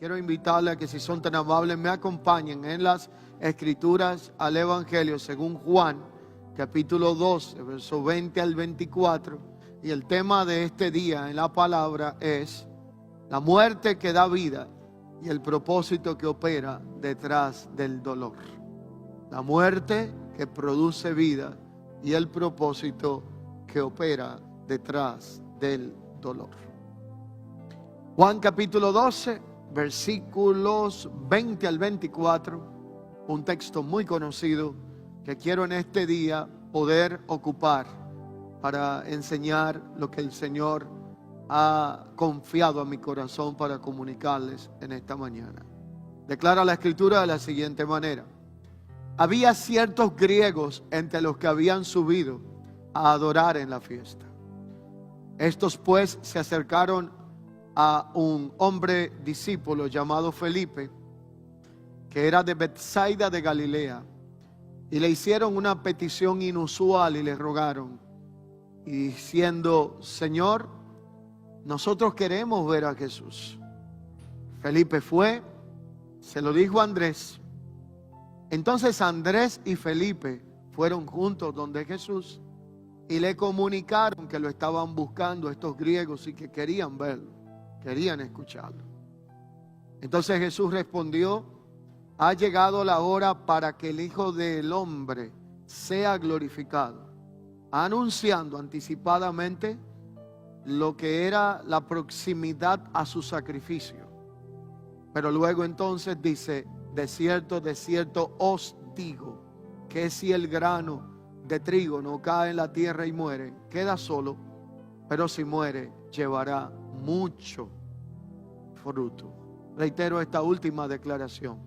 quiero invitarle a que, si son tan amables, me acompañen en las Escrituras al Evangelio según Juan, capítulo 12, verso 20 al 24. Y el tema de este día en la palabra es la muerte que da vida y el propósito que opera detrás del dolor. La muerte que produce vida y el propósito que opera detrás del dolor. Juan capítulo 12, versículos 20 al 24, un texto muy conocido que quiero en este día poder ocupar para enseñar lo que el Señor ha confiado a mi corazón para comunicarles en esta mañana. Declara la Escritura de la siguiente manera: había ciertos griegos entre los que habían subido a adorar en la fiesta. Estos pues se acercaron a un hombre discípulo llamado Felipe, que era de Betsaida de Galilea, y le hicieron una petición inusual y le rogaron, y diciendo: Señor, nosotros queremos ver a Jesús. Felipe fue, se lo dijo a Andrés. Entonces Andrés y Felipe fueron juntos donde Jesús y le comunicaron que lo estaban buscando estos griegos y que querían verlo, querían escucharlo. Entonces Jesús respondió: ha llegado la hora para que el Hijo del Hombre sea glorificado, anunciando anticipadamente lo que era la proximidad a su sacrificio. Pero luego entonces dice: de cierto os digo, que si el grano de trigo no cae en la tierra y muere, queda solo, pero si muere, llevará mucho fruto. Reitero esta última declaración: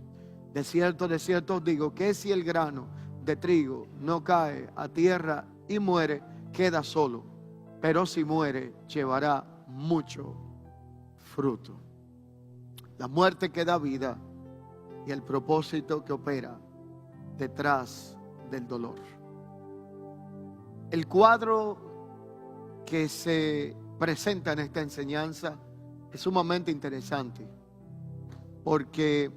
de cierto os digo, que si el grano de trigo no cae a tierra y muere, queda solo, pero si muere, llevará mucho fruto. La muerte que da vida y el propósito que opera detrás del dolor. El cuadro que se presenta en esta enseñanza es sumamente interesante, porque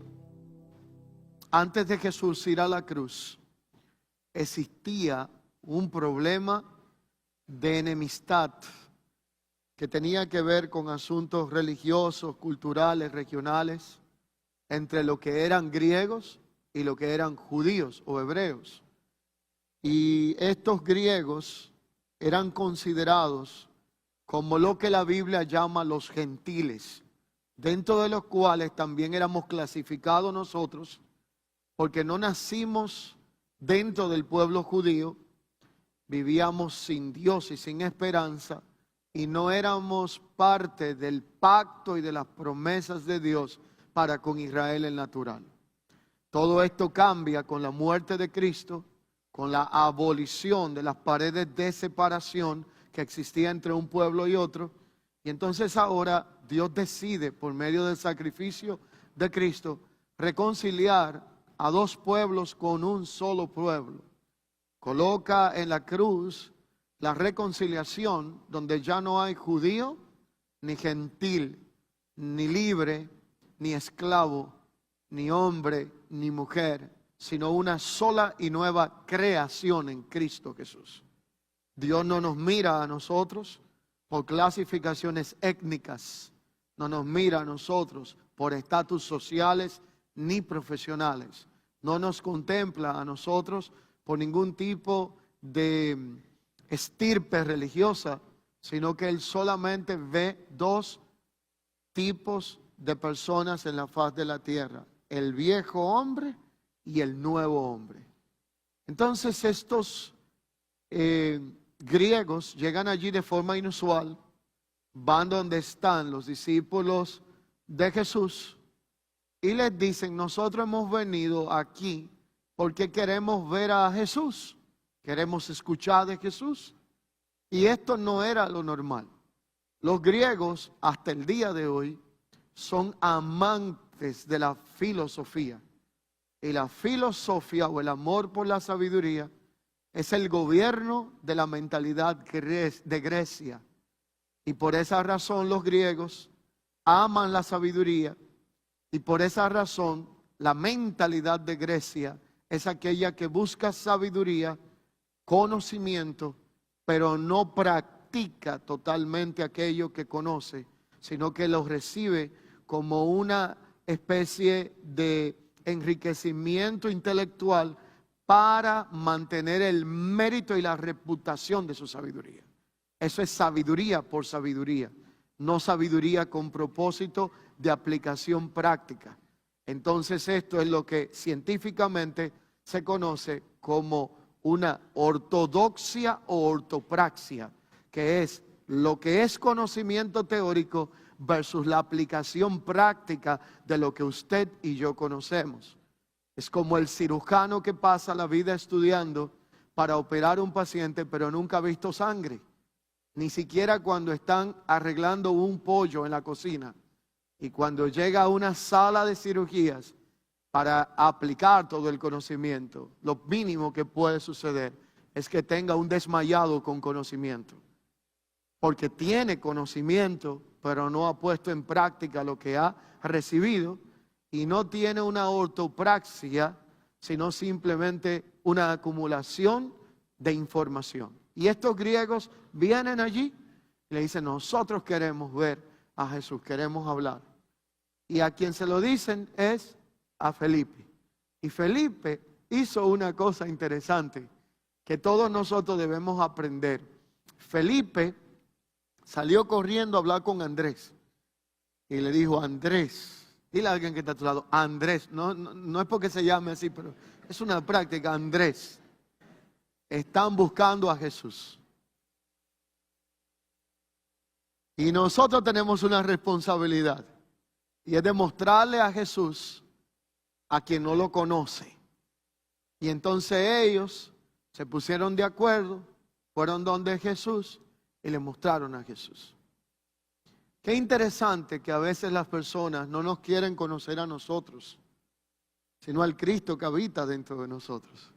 antes de Jesús ir a la cruz, existía un problema de enemistad que tenía que ver con asuntos religiosos, culturales, regionales, entre lo que eran griegos y lo que eran judíos o hebreos. Y estos griegos eran considerados como lo que la Biblia llama los gentiles, dentro de los cuales también éramos clasificados nosotros, porque no nacimos dentro del pueblo judío, vivíamos sin Dios y sin esperanza, y no éramos parte del pacto y de las promesas de Dios para con Israel el natural. Todo esto cambia con la muerte de Cristo, con la abolición de las paredes de separación que existía entre un pueblo y otro. Y entonces ahora Dios decide, por medio del sacrificio de Cristo, reconciliar a dos pueblos con un solo pueblo. Coloca en la cruz la reconciliación, donde ya no hay judío, ni gentil, ni libre, ni esclavo, ni hombre, ni mujer, sino una sola y nueva creación en Cristo Jesús. Dios no nos mira a nosotros por clasificaciones étnicas, no nos mira a nosotros por estatus sociales ni profesionales, no nos contempla a nosotros por ningún tipo de estirpe religiosa, sino que Él solamente ve dos tipos de personas en la faz de la tierra: el viejo hombre y el nuevo hombre. Entonces estos griegos llegan allí de forma inusual, van donde están los discípulos de Jesús y les dicen: nosotros hemos venido aquí porque queremos ver a Jesús, queremos escuchar de Jesús. Y esto no era lo normal. Los griegos hasta el día de hoy son amantes de la filosofía. Y la filosofía, o el amor por la sabiduría, es el gobierno de la mentalidad de Grecia. Y por esa razón los griegos aman la sabiduría Y por esa razón, la mentalidad de Grecia es aquella que busca sabiduría, conocimiento, pero no practica totalmente aquello que conoce, sino que lo recibe como una especie de enriquecimiento intelectual para mantener el mérito y la reputación de su sabiduría. Eso es sabiduría por sabiduría, no sabiduría con propósito de aplicación práctica. Entonces esto es lo que científicamente se conoce como una ortodoxia o ortopraxia, que es lo que es conocimiento teórico versus la aplicación práctica de lo que usted y yo conocemos. Es como el cirujano que pasa la vida estudiando para operar a un paciente, pero nunca ha visto sangre. Ni siquiera cuando están arreglando un pollo en la cocina. Y cuando llega a una sala de cirugías para aplicar todo el conocimiento, lo mínimo que puede suceder es que tenga un desmayado con conocimiento. Porque tiene conocimiento, pero no ha puesto en práctica lo que ha recibido, y no tiene una ortopraxia, sino simplemente una acumulación de información. Y estos griegos vienen allí y le dicen: nosotros queremos ver a Jesús, queremos hablar. Y a quien se lo dicen es a Felipe. Y Felipe hizo una cosa interesante que todos nosotros debemos aprender. Felipe salió corriendo a hablar con Andrés y le dijo: Andrés, dile a alguien que está a tu lado, Andrés, no es porque se llame así, pero es una práctica. Andrés, están buscando a Jesús. Y nosotros tenemos una responsabilidad, y es demostrarle a Jesús a quien no lo conoce. Y entonces ellos se pusieron de acuerdo, fueron donde Jesús y le mostraron a Jesús. Qué interesante que a veces las personas no nos quieren conocer a nosotros, sino al Cristo que habita dentro de nosotros.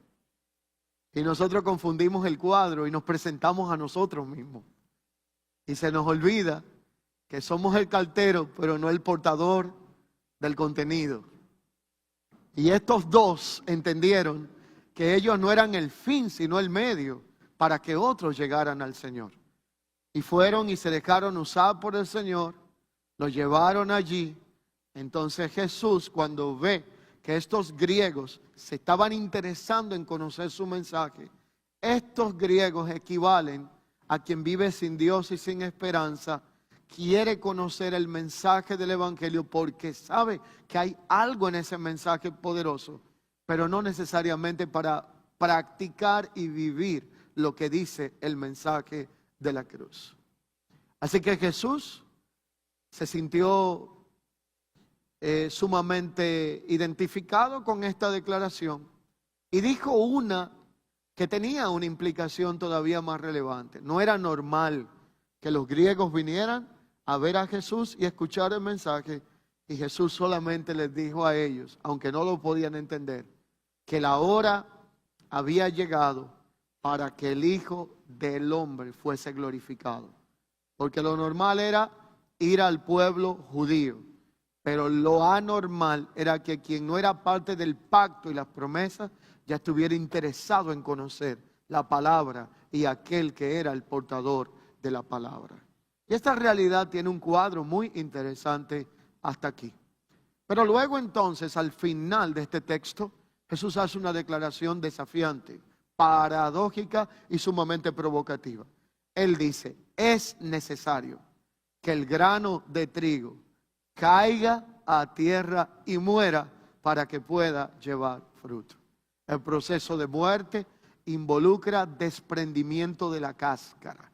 Y nosotros confundimos el cuadro y nos presentamos a nosotros mismos. Y se nos olvida que somos el cartero, pero no el portador del contenido. Y estos dos entendieron que ellos no eran el fin, sino el medio para que otros llegaran al Señor. Y fueron y se dejaron usar por el Señor, lo llevaron allí. Entonces Jesús, cuando ve que estos griegos se estaban interesando en conocer su mensaje, estos griegos equivalen a quien vive sin Dios y sin esperanza, quiere conocer el mensaje del Evangelio porque sabe que hay algo en ese mensaje poderoso, pero no necesariamente para practicar y vivir lo que dice el mensaje de la cruz. Así que Jesús se sintió sumamente identificado con esta declaración y dijo una que tenía una implicación todavía más relevante. No era normal que los griegos vinieran a ver a Jesús y escuchar el mensaje, y Jesús solamente les dijo a ellos, aunque no lo podían entender, que la hora había llegado para que el Hijo del Hombre fuese glorificado. Porque lo normal era ir al pueblo judío, pero lo anormal era que quien no era parte del pacto y las promesas ya estuviera interesado en conocer la palabra y aquel que era el portador de la palabra. Y esta realidad tiene un cuadro muy interesante hasta aquí. Pero luego entonces, al final de este texto, Jesús hace una declaración desafiante, paradójica y sumamente provocativa. Él dice: es necesario que el grano de trigo caiga a tierra y muera para que pueda llevar fruto. El proceso de muerte involucra desprendimiento de la cáscara.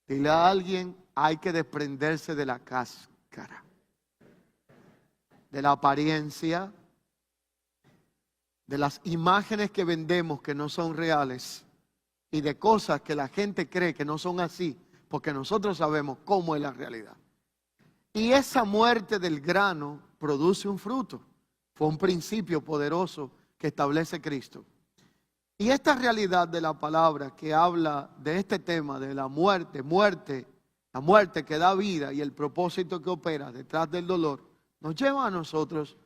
Dile a alguien: hay que desprenderse de la cáscara, de la apariencia, de las imágenes que vendemos que no son reales y de cosas que la gente cree que no son así, porque nosotros sabemos cómo es la realidad. Y esa muerte del grano produce un fruto. Fue un principio poderoso que establece Cristo. Y esta realidad de la palabra que habla de este tema de la muerte, la muerte que da vida y el propósito que opera detrás del dolor, nos lleva a nosotros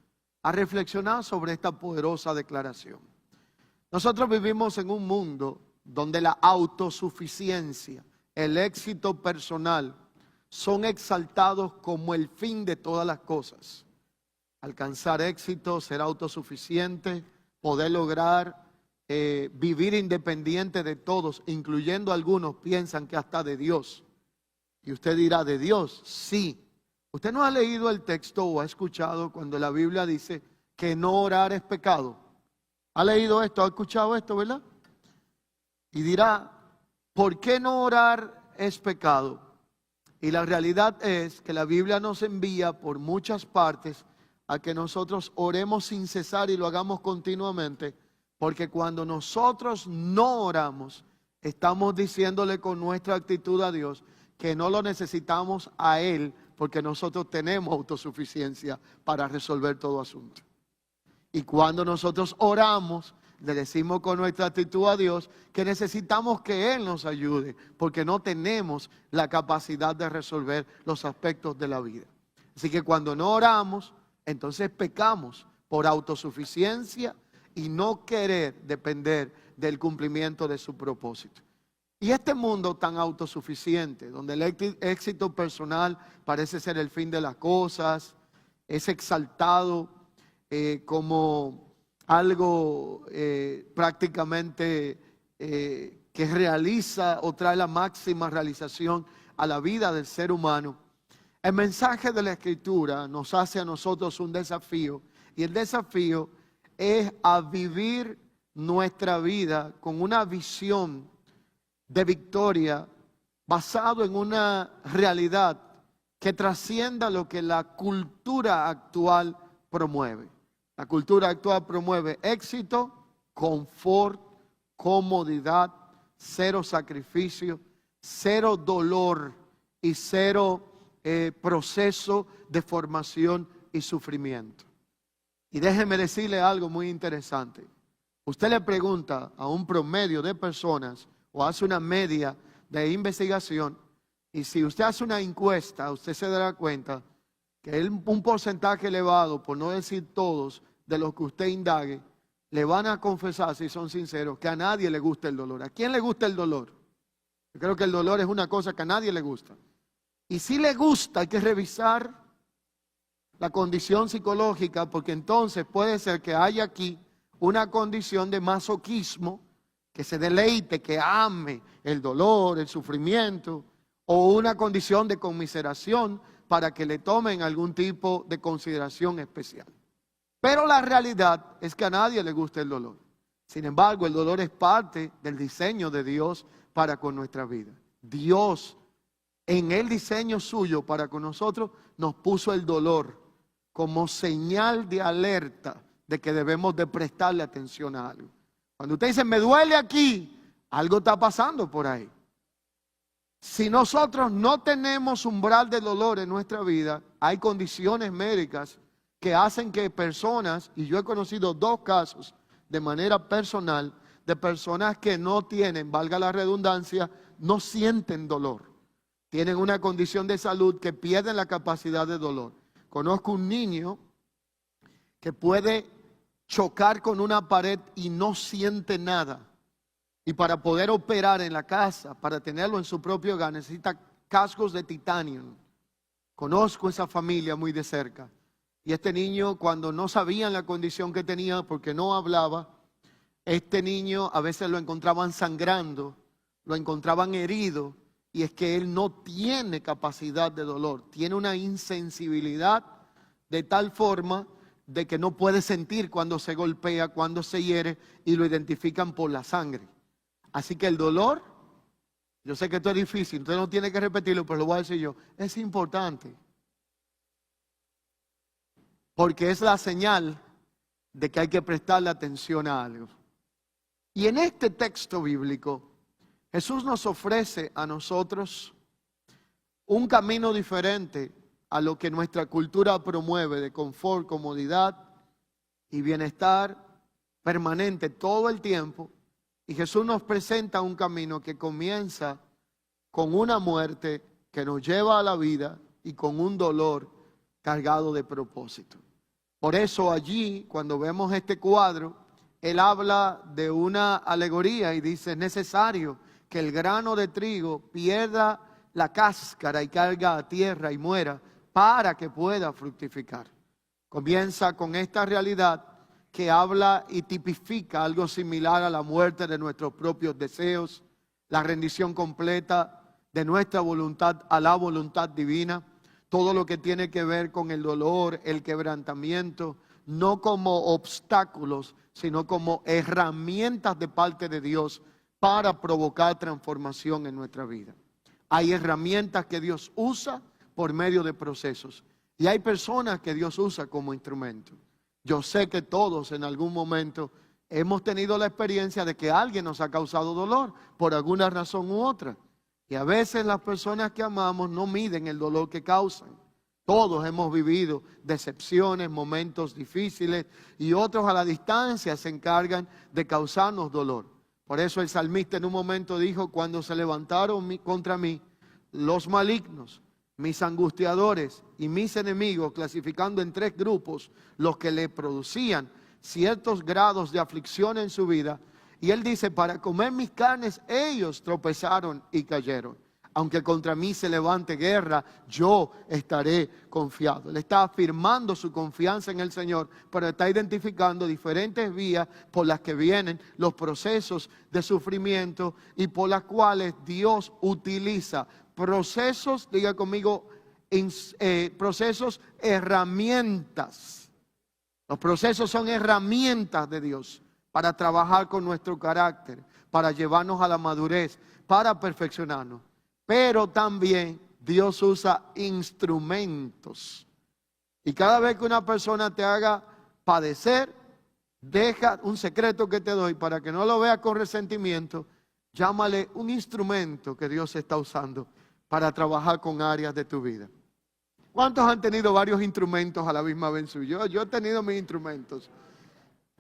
a reflexionar sobre esta poderosa declaración. Nosotros vivimos en un mundo donde la autosuficiencia, el éxito personal, son exaltados como el fin de todas las cosas. Alcanzar éxito, ser autosuficiente, poder lograr vivir independiente de todos, incluyendo algunos piensan que hasta de Dios. Y usted dirá, ¿de Dios? Sí. ¿Usted no ha leído el texto o ha escuchado cuando la Biblia dice que no orar es pecado? ¿Ha leído esto? ¿Ha escuchado esto, verdad? Y dirá, ¿por qué no orar es pecado? Y la realidad es que la Biblia nos envía por muchas partes a que nosotros oremos sin cesar y lo hagamos continuamente, porque cuando nosotros no oramos, estamos diciéndole con nuestra actitud a Dios que no lo necesitamos a Él, porque nosotros tenemos autosuficiencia para resolver todo asunto. Y cuando nosotros oramos, le decimos con nuestra actitud a Dios que necesitamos que Él nos ayude, porque no tenemos la capacidad de resolver los aspectos de la vida. Así que cuando no oramos, entonces pecamos por autosuficiencia y no querer depender del cumplimiento de su propósito. Y este mundo tan autosuficiente, donde el éxito personal parece ser el fin de las cosas, es exaltado como algo prácticamente que realiza o trae la máxima realización a la vida del ser humano. El mensaje de la Escritura nos hace a nosotros un desafío, y el desafío es a vivir nuestra vida con una visión de victoria basado en una realidad que trascienda lo que la cultura actual promueve. La cultura actual promueve éxito, confort, comodidad, cero sacrificio, cero dolor y cero proceso de formación y sufrimiento. Y déjeme decirle algo muy interesante. Usted le pregunta a un promedio de personas o hace una media de investigación, y si usted hace una encuesta, usted se dará cuenta que un porcentaje elevado, por no decir todos, de los que usted indague, le van a confesar, si son sinceros, que a nadie le gusta el dolor. ¿A quién le gusta el dolor? Yo creo que el dolor es una cosa que a nadie le gusta. Y si le gusta, hay que revisar la condición psicológica, porque entonces puede ser que haya aquí una condición de masoquismo, que se deleite, que ame el dolor, el sufrimiento, o una condición de conmiseración para que le tomen algún tipo de consideración especial. Pero la realidad es que a nadie le gusta el dolor. Sin embargo, el dolor es parte del diseño de Dios para con nuestra vida. Dios, en el diseño suyo para con nosotros, nos puso el dolor como señal de alerta de que debemos de prestarle atención a algo. Cuando usted dice, me duele aquí, algo está pasando por ahí. Si nosotros no tenemos umbral de dolor en nuestra vida, hay condiciones médicas que hacen que personas, y yo he conocido 2 casos de manera personal, de personas que no tienen, valga la redundancia, no sienten dolor. Tienen una condición de salud que pierden la capacidad de dolor. Conozco un niño que puede chocar con una pared y no siente nada. Y para poder operar en la casa, para tenerlo en su propio hogar, necesita cascos de titanio. Conozco esa familia muy de cerca. Y este niño, cuando no sabían la condición que tenía porque no hablaba, este niño a veces lo encontraban sangrando, lo encontraban herido, y es que él no tiene capacidad de dolor, tiene una insensibilidad de tal forma de que no puede sentir cuando se golpea, cuando se hiere, y lo identifican por la sangre. Así que el dolor, yo sé que esto es difícil, usted no tiene que repetirlo, pero lo voy a decir yo, es importante. Porque es la señal de que hay que prestarle atención a algo. Y en este texto bíblico, Jesús nos ofrece a nosotros un camino diferente a lo que nuestra cultura promueve de confort, comodidad y bienestar permanente todo el tiempo. Y Jesús nos presenta un camino que comienza con una muerte que nos lleva a la vida y con un dolor cargado de propósito. Por eso allí, cuando vemos este cuadro, él habla de una alegoría y dice: es necesario que el grano de trigo pierda la cáscara y caiga a tierra y muera para que pueda fructificar. Comienza con esta realidad que habla y tipifica algo similar a la muerte de nuestros propios deseos, la rendición completa de nuestra voluntad a la voluntad divina, todo lo que tiene que ver con el dolor, el quebrantamiento, no como obstáculos, sino como herramientas de parte de Dios para provocar transformación en nuestra vida. Hay herramientas que Dios usa por medio de procesos y hay personas que Dios usa como instrumento. Yo sé que todos en algún momento hemos tenido la experiencia de que alguien nos ha causado dolor por alguna razón u otra. Y a veces las personas que amamos no miden el dolor que causan. Todos hemos vivido decepciones, momentos difíciles, y otros a la distancia se encargan de causarnos dolor. Por eso el salmista en un momento dijo: cuando se levantaron contra mí los malignos, mis angustiadores y mis enemigos, clasificando en 3 grupos los que le producían ciertos grados de aflicción en su vida. Y él dice: para comer mis carnes ellos tropezaron y cayeron. Aunque contra mí se levante guerra, yo estaré confiado. Él está afirmando su confianza en el Señor, pero está identificando diferentes vías por las que vienen los procesos de sufrimiento y por las cuales Dios utiliza procesos, diga conmigo, procesos, herramientas. Los procesos son herramientas de Dios para trabajar con nuestro carácter, para llevarnos a la madurez, para perfeccionarnos. Pero también Dios usa instrumentos. Y cada vez que una persona te haga padecer, deja un secreto que te doy para que no lo veas con resentimiento. Llámale un instrumento que Dios está usando para trabajar con áreas de tu vida. ¿Cuántos han tenido varios instrumentos a la misma vez? Yo he tenido mis instrumentos.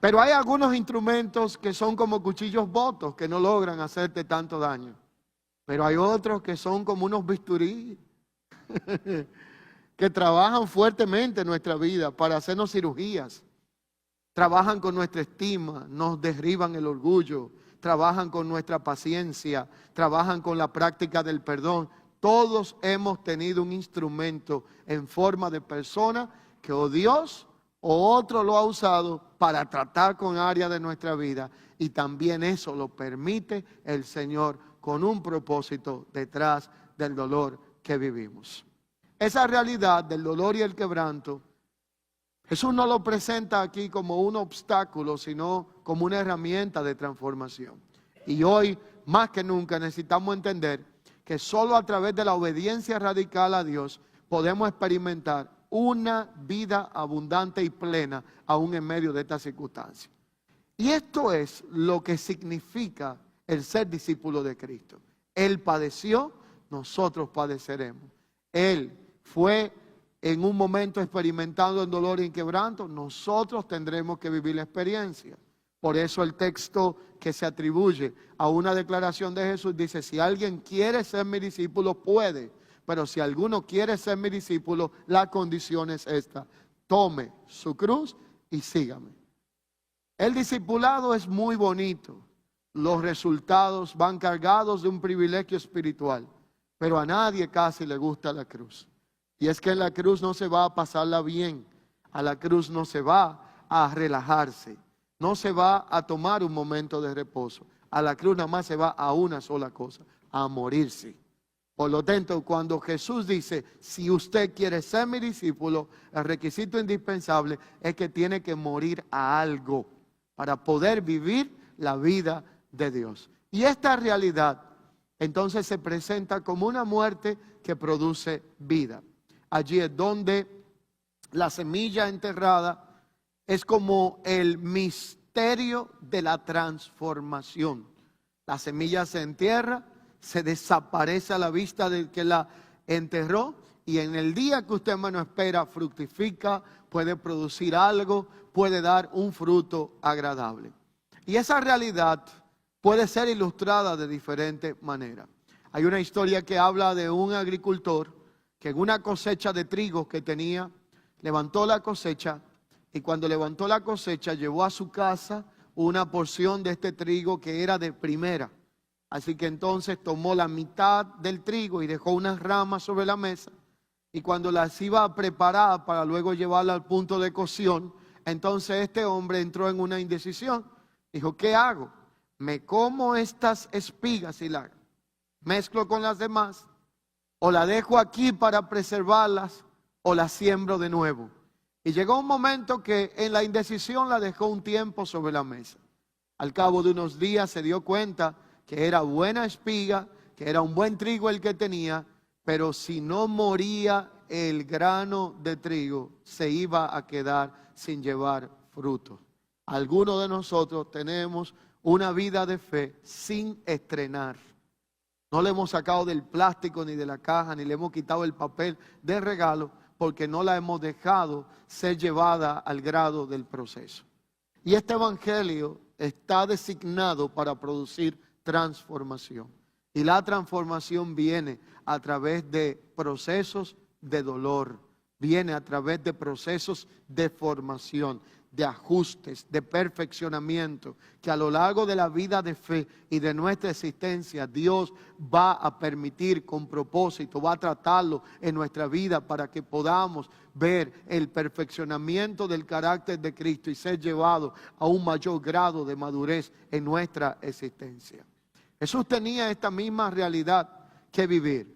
Pero hay algunos instrumentos que son como cuchillos botos que no logran hacerte tanto daño. Pero hay otros que son como unos bisturí que trabajan fuertemente en nuestra vida para hacernos cirugías. Trabajan con nuestra estima, nos derriban el orgullo, trabajan con nuestra paciencia, trabajan con la práctica del perdón. Todos hemos tenido un instrumento en forma de persona que o Dios o otro lo ha usado para tratar con áreas de nuestra vida, y también eso lo permite el Señor con un propósito detrás del dolor que vivimos. Esa realidad del dolor y el quebranto, Jesús no lo presenta aquí como un obstáculo, sino como una herramienta de transformación. Y hoy, más que nunca, necesitamos entender que solo a través de la obediencia radical a Dios podemos experimentar una vida abundante y plena, aún en medio de estas circunstancias. Y esto es lo que significa el ser discípulo de Cristo. Él padeció, nosotros padeceremos. Él fue en un momento experimentando el dolor y en quebranto, nosotros tendremos que vivir la experiencia. Por eso el texto que se atribuye a una declaración de Jesús dice: si alguien quiere ser mi discípulo, puede. Pero si alguno quiere ser mi discípulo, la condición es esta: tome su cruz y sígame. El discipulado es muy bonito. Los resultados van cargados de un privilegio espiritual. Pero a nadie casi le gusta la cruz. Y es que en la cruz no se va a pasarla bien. A la cruz no se va a relajarse. No se va a tomar un momento de reposo. A la cruz nada más se va a una sola cosa: a morirse. Por lo tanto, cuando Jesús dice: si usted quiere ser mi discípulo, el requisito indispensable es que tiene que morir a algo para poder vivir la vida de Dios. Y esta realidad entonces se presenta como una muerte que produce vida. Allí es donde la semilla enterrada es como el misterio de la transformación. La semilla se entierra, se desaparece a la vista del que la enterró, y en el día que usted menos espera fructifica, puede producir algo, puede dar un fruto agradable. Y esa realidad puede ser ilustrada de diferentes maneras. Hay una historia que habla de un agricultor que en una cosecha de trigo que tenía, levantó la cosecha y cuando levantó la cosecha llevó a su casa una porción de este trigo que era de primera. Así que entonces tomó la mitad del trigo y dejó unas ramas sobre la mesa. Y cuando las iba a preparar para luego llevarla al punto de cocción, entonces este hombre entró en una indecisión. Dijo, ¿qué hago? ¿Me como estas espigas y las mezclo con las demás? ¿O la dejo aquí para preservarlas? ¿O la siembro de nuevo? Y llegó un momento que en la indecisión la dejó un tiempo sobre la mesa. Al cabo de unos días se dio cuenta que era buena espiga, que era un buen trigo el que tenía, pero si no moría el grano de trigo, se iba a quedar sin llevar fruto. Algunos de nosotros tenemos una vida de fe sin estrenar. No le hemos sacado del plástico ni de la caja, ni le hemos quitado el papel de regalo, porque no la hemos dejado ser llevada al grado del proceso. Y este evangelio está designado para producir transformación. Y la transformación viene a través de procesos de dolor, viene a través de procesos de formación, de ajustes, de perfeccionamiento, que a lo largo de la vida de fe y de nuestra existencia, Dios va a permitir con propósito, va a tratarlo en nuestra vida para que podamos ver el perfeccionamiento del carácter de Cristo y ser llevado a un mayor grado de madurez en nuestra existencia. Jesús tenía esta misma realidad que vivir.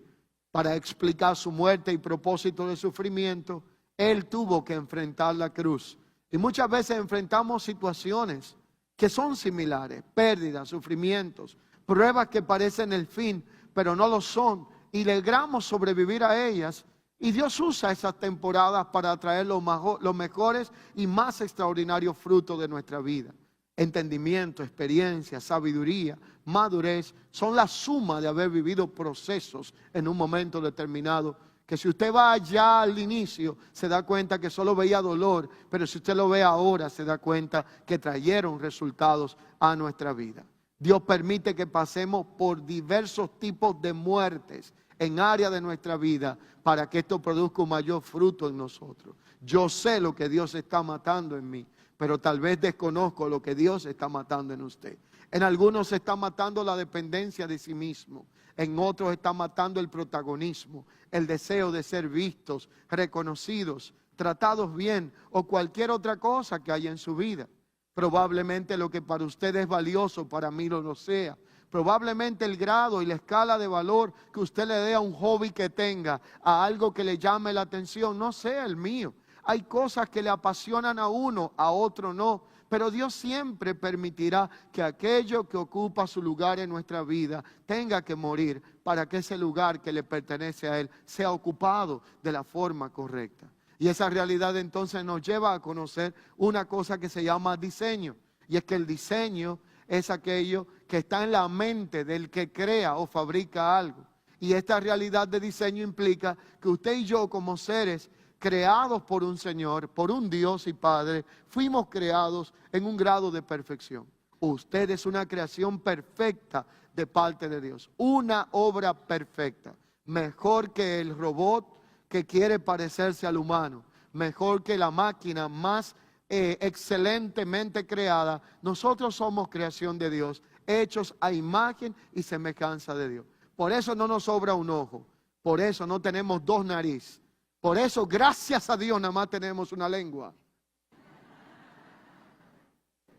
Para explicar su muerte y propósito de sufrimiento, Él tuvo que enfrentar la cruz. Y muchas veces enfrentamos situaciones que son similares, pérdidas, sufrimientos, pruebas que parecen el fin, pero no lo son. Y logramos sobrevivir a ellas. Y Dios usa esas temporadas para traer los mejores y más extraordinarios frutos de nuestra vida. Entendimiento, experiencia, sabiduría, madurez, son la suma de haber vivido procesos en un momento determinado. Que si usted va allá al inicio, se da cuenta que solo veía dolor, pero si usted lo ve ahora, se da cuenta que trajeron resultados a nuestra vida. Dios permite que pasemos por diversos tipos de muertes en áreas de nuestra vida para que esto produzca un mayor fruto en nosotros. Yo sé lo que Dios está matando en mí, pero tal vez desconozco lo que Dios está matando en usted. En algunos se está matando la dependencia de sí mismo. En otros está matando el protagonismo, el deseo de ser vistos, reconocidos, tratados bien o cualquier otra cosa que haya en su vida. Probablemente lo que para usted es valioso, para mí no lo sea. Probablemente el grado y la escala de valor que usted le dé a un hobby que tenga, a algo que le llame la atención, no sea el mío. Hay cosas que le apasionan a uno, a otro no. Pero Dios siempre permitirá que aquello que ocupa su lugar en nuestra vida tenga que morir para que ese lugar que le pertenece a Él sea ocupado de la forma correcta. Y esa realidad entonces nos lleva a conocer una cosa que se llama diseño. Y es que el diseño es aquello que está en la mente del que crea o fabrica algo. Y esta realidad de diseño implica que usted y yo como seres creados por un Señor, por un Dios y Padre, fuimos creados en un grado de perfección. Usted es una creación perfecta de parte de Dios, una obra perfecta, mejor que el robot que quiere parecerse al humano, mejor que la máquina más excelentemente creada. Nosotros somos creación de Dios, hechos a imagen y semejanza de Dios. Por eso no nos sobra un ojo, por eso no tenemos dos narices. Por eso, gracias a Dios, nada más tenemos una lengua.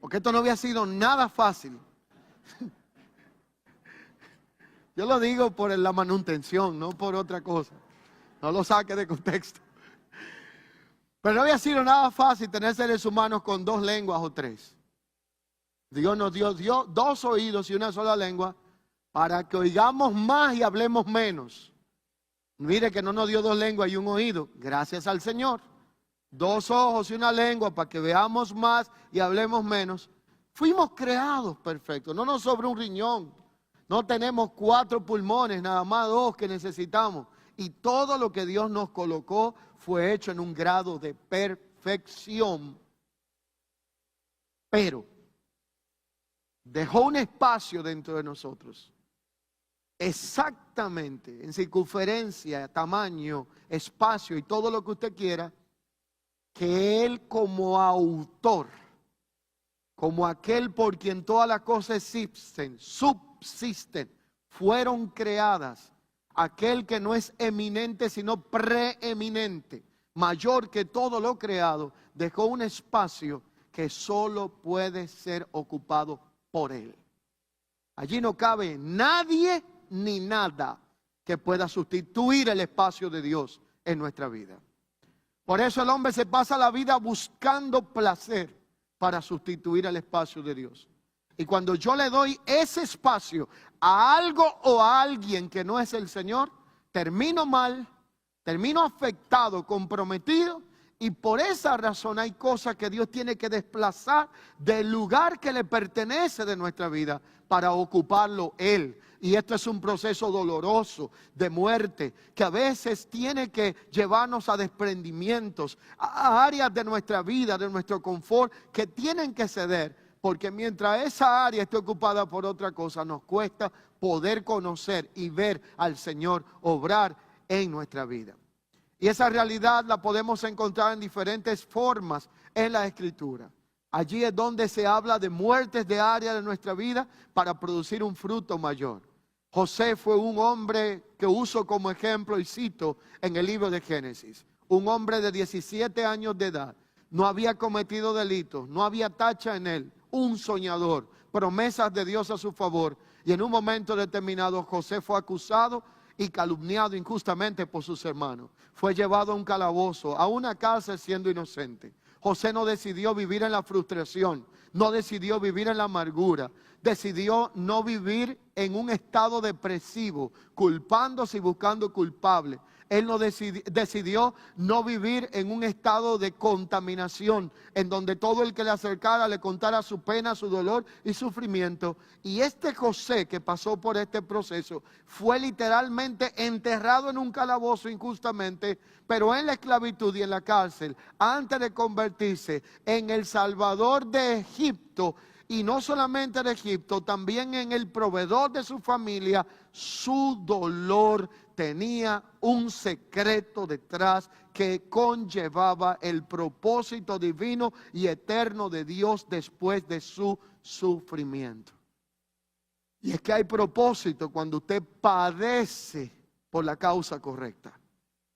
Porque esto no había sido nada fácil. Yo lo digo por la manutención, no por otra cosa. No lo saque de contexto. Pero no había sido nada fácil tener seres humanos con dos lenguas o tres. Dios nos dio dos oídos y una sola lengua para que oigamos más y hablemos menos. Mire que no nos dio dos lenguas y un oído, gracias al Señor. Dos ojos y una lengua para que veamos más y hablemos menos. Fuimos creados perfectos, no nos sobra un riñón. No tenemos 4 pulmones, nada más 2 que necesitamos. Y todo lo que Dios nos colocó fue hecho en un grado de perfección. Pero dejó un espacio dentro de nosotros. Exactamente, en circunferencia, tamaño, espacio y todo lo que usted quiera, que Él como autor, como aquel por quien todas las cosas subsisten, fueron creadas, aquel que no es eminente sino preeminente, mayor que todo lo creado, dejó un espacio que solo puede ser ocupado por Él. Allí no cabe nadie ni nada que pueda sustituir el espacio de Dios en nuestra vida. Por eso el hombre se pasa la vida buscando placer para sustituir el espacio de Dios. Y cuando yo le doy ese espacio a algo o a alguien que no es el Señor, termino mal, termino afectado, comprometido, y por esa razón hay cosas que Dios tiene que desplazar del lugar que le pertenece de nuestra vida para ocuparlo Él. Y esto es un proceso doloroso de muerte que a veces tiene que llevarnos a desprendimientos, a áreas de nuestra vida, de nuestro confort, que tienen que ceder. Porque mientras esa área esté ocupada por otra cosa, nos cuesta poder conocer y ver al Señor obrar en nuestra vida. Y esa realidad la podemos encontrar en diferentes formas en la Escritura. Allí es donde se habla de muertes de área de nuestra vida para producir un fruto mayor. José fue un hombre que uso como ejemplo y cito en el libro de Génesis. Un hombre de 17 años de edad, no había cometido delitos, no había tacha en él, un soñador, promesas de Dios a su favor. Y en un momento determinado José fue acusado y calumniado injustamente por sus hermanos. Fue llevado a un calabozo, a una cárcel siendo inocente. José no decidió vivir en la frustración, no decidió vivir en la amargura, decidió no vivir en un estado depresivo, culpándose y buscando culpables. Él no decidió no vivir en un estado de contaminación, en donde todo el que le acercara le contara su pena, su dolor y sufrimiento. Y este José que pasó por este proceso fue literalmente enterrado en un calabozo injustamente, pero en la esclavitud y en la cárcel, antes de convertirse en el Salvador de Egipto. Y no solamente de Egipto, también en el proveedor de su familia. Su dolor tenía un secreto detrás que conllevaba el propósito divino y eterno de Dios después de su sufrimiento. Y es que hay propósito cuando usted padece por la causa correcta.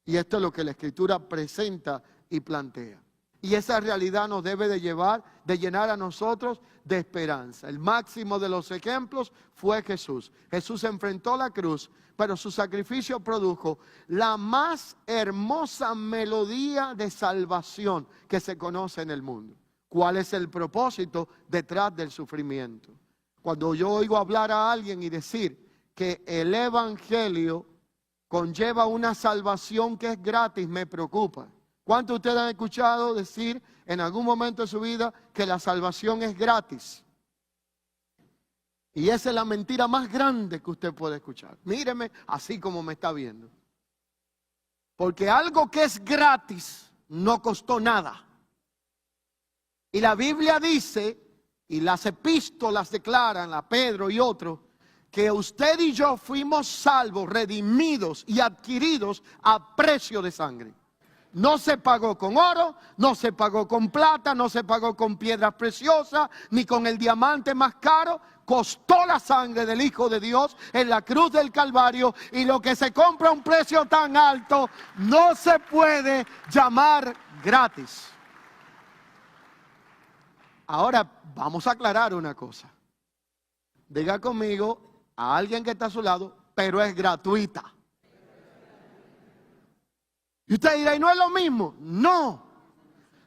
Y esto es lo que la Escritura presenta y plantea. Y esa realidad nos debe de llenar a nosotros de esperanza. El máximo de los ejemplos fue Jesús. Jesús enfrentó la cruz, pero su sacrificio produjo la más hermosa melodía de salvación que se conoce en el mundo. ¿Cuál es el propósito detrás del sufrimiento? Cuando yo oigo hablar a alguien y decir que el Evangelio conlleva una salvación que es gratis, me preocupa. ¿Cuántos de ustedes han escuchado decir en algún momento de su vida que la salvación es gratis? Y esa es la mentira más grande que usted puede escuchar. Míreme así como me está viendo. Porque algo que es gratis no costó nada. Y la Biblia dice, y las epístolas declaran, a Pedro y otros, que usted y yo fuimos salvos, redimidos y adquiridos a precio de sangre. No se pagó con oro, no se pagó con plata, no se pagó con piedras preciosas, ni con el diamante más caro. Costó la sangre del Hijo de Dios en la cruz del Calvario. Y lo que se compra a un precio tan alto no se puede llamar gratis. Ahora vamos a aclarar una cosa. Diga conmigo a alguien que está a su lado, pero es gratuita. Y usted dirá, ¿y no es lo mismo? No.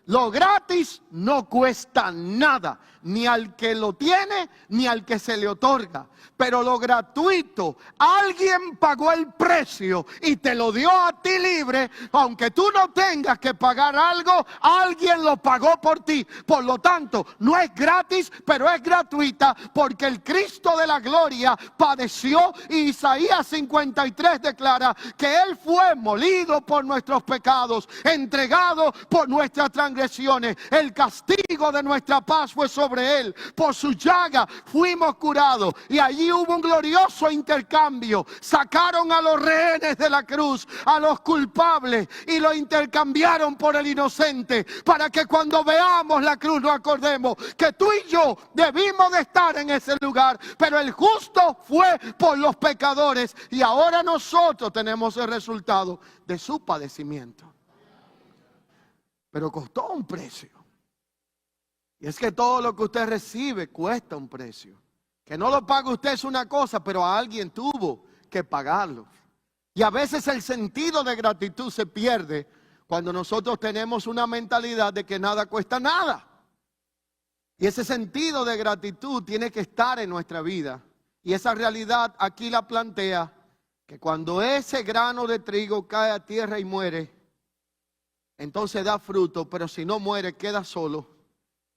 Lo gratis no cuesta nada, ni al que lo tiene, ni al que se le otorga. Pero lo gratuito, alguien pagó el precio y te lo dio a ti libre. Aunque tú no tengas que pagar algo, alguien lo pagó por ti. Por lo tanto, no es gratis, pero es gratuita, porque el Cristo de la gloria padeció. Y Isaías 53 declara que Él fue molido por nuestros pecados, entregado por nuestra transgresión. transgresiones, el castigo de nuestra paz fue sobre Él. Por su llaga fuimos curados. Y allí hubo un glorioso intercambio. Sacaron a los rehenes de la cruz, a los culpables, y lo intercambiaron por el inocente, para que cuando veamos la cruz nos acordemos que tú y yo debimos de estar en ese lugar, pero el justo fue por los pecadores, y ahora nosotros tenemos el resultado de su padecimiento. Pero costó un precio. Y es que todo lo que usted recibe cuesta un precio. Que no lo paga usted es una cosa, pero a alguien tuvo que pagarlo. Y a veces el sentido de gratitud se pierde cuando nosotros tenemos una mentalidad de que nada cuesta nada. Y ese sentido de gratitud tiene que estar en nuestra vida. Y esa realidad aquí la plantea, que cuando ese grano de trigo cae a tierra y muere, entonces da fruto, pero si no muere queda solo.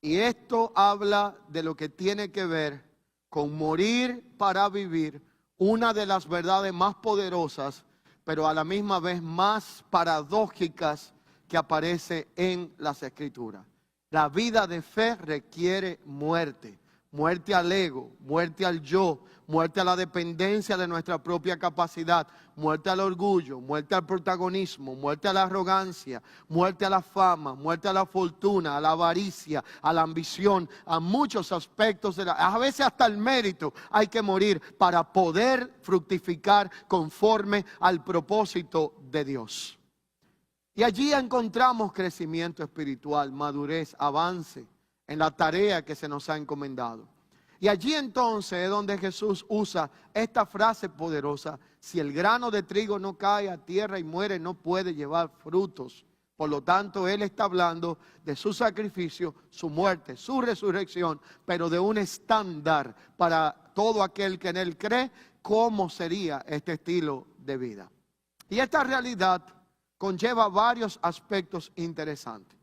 Y esto habla de lo que tiene que ver con morir para vivir, una de las verdades más poderosas, pero a la misma vez más paradójicas que aparece en las Escrituras. La vida de fe requiere muerte. Muerte al ego, muerte al yo, muerte a la dependencia de nuestra propia capacidad, muerte al orgullo, muerte al protagonismo, muerte a la arrogancia, muerte a la fama, muerte a la fortuna, a la avaricia, a la ambición, a muchos aspectos a veces hasta el mérito hay que morir para poder fructificar conforme al propósito de Dios. Y allí encontramos crecimiento espiritual, madurez, avance en la tarea que se nos ha encomendado. Y allí entonces es donde Jesús usa esta frase poderosa: si el grano de trigo no cae a tierra y muere, no puede llevar frutos. Por lo tanto, Él está hablando de su sacrificio, su muerte, su resurrección, pero de un estándar para todo aquel que en Él cree, cómo sería este estilo de vida. Y esta realidad conlleva varios aspectos interesantes.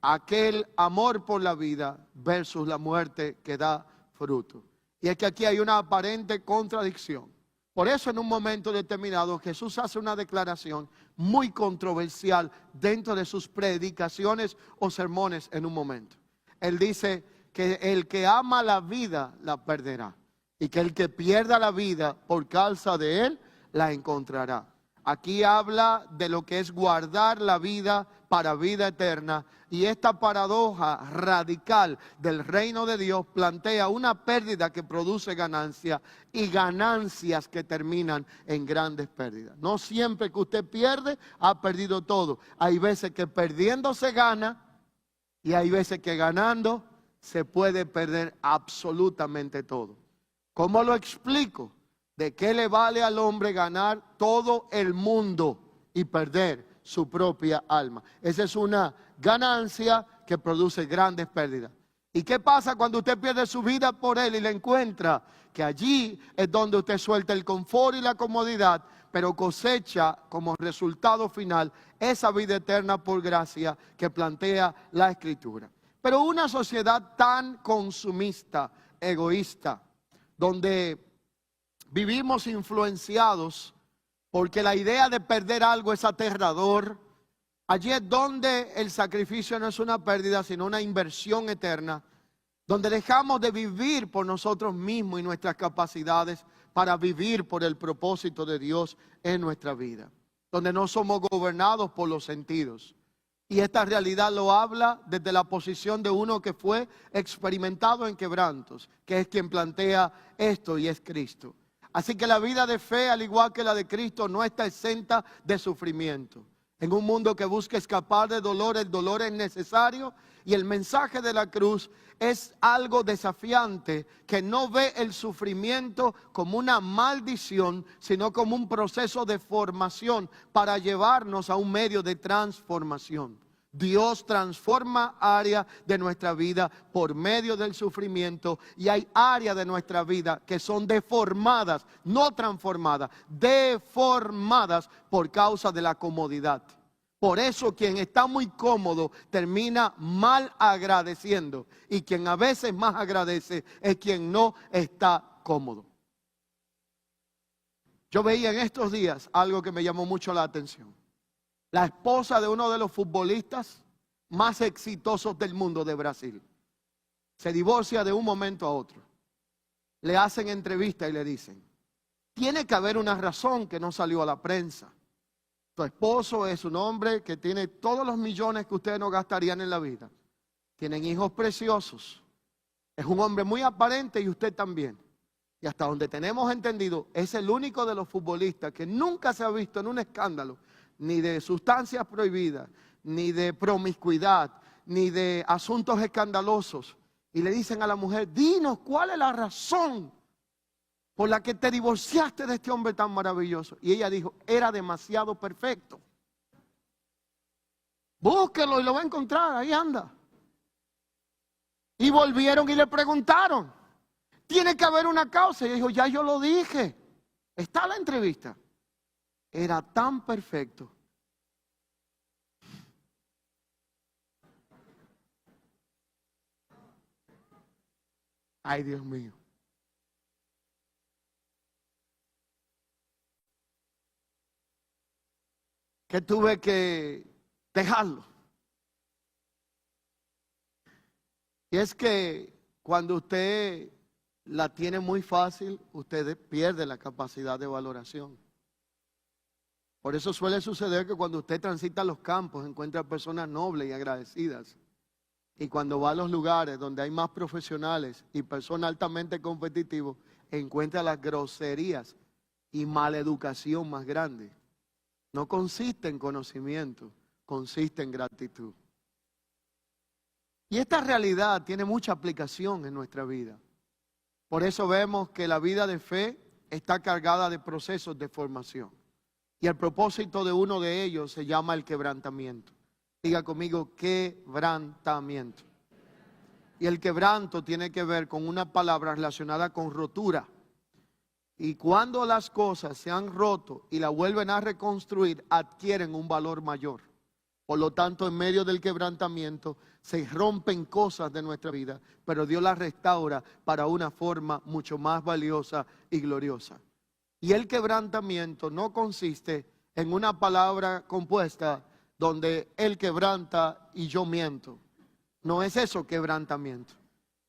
Aquel amor por la vida versus la muerte que da fruto. Y es que aquí hay una aparente contradicción. Por eso en un momento determinado Jesús hace una declaración muy controversial dentro de sus predicaciones o sermones en un momento. Él dice que el que ama la vida la perderá, y que el que pierda la vida por causa de él la encontrará. Aquí habla de lo que es guardar la vida para vida eterna, y esta paradoja radical del reino de Dios plantea una pérdida que produce ganancia y ganancias que terminan en grandes pérdidas. No siempre que usted pierde ha perdido todo. Hay veces que perdiendo se gana, y hay veces que ganando se puede perder absolutamente todo. ¿Cómo lo explico? ¿De qué le vale al hombre ganar todo el mundo y perder su propia alma? Esa es una ganancia que produce grandes pérdidas. ¿Y qué pasa cuando usted pierde su vida por él y la encuentra? Que allí es donde usted suelta el confort y la comodidad, pero cosecha como resultado final esa vida eterna por gracia que plantea la Escritura. Pero una sociedad tan consumista, egoísta, donde vivimos influenciados porque la idea de perder algo es aterrador. Allí es donde el sacrificio no es una pérdida, sino una inversión eterna, donde dejamos de vivir por nosotros mismos y nuestras capacidades para vivir por el propósito de Dios en nuestra vida, donde no somos gobernados por los sentidos. Y esta realidad lo habla desde la posición de uno que fue experimentado en quebrantos, que es quien plantea esto, y es Cristo. Así que la vida de fe, al igual que la de Cristo, no está exenta de sufrimiento. En un mundo que busca escapar del dolor, el dolor es necesario, y el mensaje de la cruz es algo desafiante, que no ve el sufrimiento como una maldición, sino como un proceso de formación para llevarnos a un medio de transformación. Dios transforma áreas de nuestra vida por medio del sufrimiento, y hay áreas de nuestra vida que son deformadas, no transformadas, deformadas por causa de la comodidad. Por eso quien está muy cómodo termina mal agradeciendo, y quien a veces más agradece es quien no está cómodo. Yo veía en estos días algo que me llamó mucho la atención. La esposa de uno de los futbolistas más exitosos del mundo de Brasil. Se divorcia de un momento a otro. Le hacen entrevista y le dicen, tiene que haber una razón que no salió a la prensa. Tu esposo es un hombre que tiene todos los millones que ustedes no gastarían en la vida. Tienen hijos preciosos. Es un hombre muy aparente y usted también. Y hasta donde tenemos entendido, es el único de los futbolistas que nunca se ha visto en un escándalo, ni de sustancias prohibidas, ni de promiscuidad, ni de asuntos escandalosos. Y le dicen a la mujer, dinos, ¿cuál es la razón por la que te divorciaste de este hombre tan maravilloso? Y ella dijo, era demasiado perfecto. Búsquelo y lo va a encontrar, ahí anda. Y volvieron y le preguntaron, tiene que haber una causa. Y dijo, ya yo lo dije, está la entrevista. Era tan perfecto. Ay, Dios mío. Que tuve que dejarlo. Y es que cuando usted la tiene muy fácil, usted pierde la capacidad de valoración. Por eso suele suceder que cuando usted transita los campos, encuentra personas nobles y agradecidas. Y cuando va a los lugares donde hay más profesionales y personas altamente competitivos, encuentra las groserías y maleducación más grande. No consiste en conocimiento, consiste en gratitud. Y esta realidad tiene mucha aplicación en nuestra vida. Por eso vemos que la vida de fe está cargada de procesos de formación. Y el propósito de uno de ellos se llama el quebrantamiento. Diga conmigo, quebrantamiento. Y el quebranto tiene que ver con una palabra relacionada con rotura. Y cuando las cosas se han roto y la vuelven a reconstruir, adquieren un valor mayor. Por lo tanto, en medio del quebrantamiento se rompen cosas de nuestra vida, pero Dios las restaura para una forma mucho más valiosa y gloriosa. Y el quebrantamiento no consiste en una palabra compuesta donde Él quebranta y yo miento. No es eso quebrantamiento.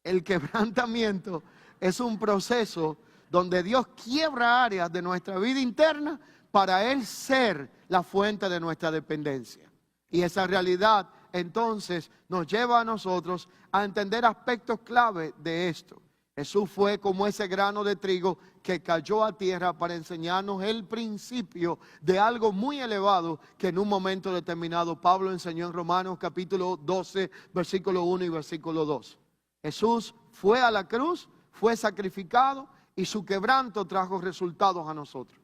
El quebrantamiento es un proceso donde Dios quiebra áreas de nuestra vida interna para Él ser la fuente de nuestra dependencia. Y esa realidad entonces nos lleva a nosotros a entender aspectos clave de esto. Jesús fue como ese grano de trigo que cayó a tierra para enseñarnos el principio de algo muy elevado que en un momento determinado Pablo enseñó en Romanos capítulo 12, versículo 1 y versículo 2. Jesús fue a la cruz, fue sacrificado y su quebranto trajo resultados a nosotros.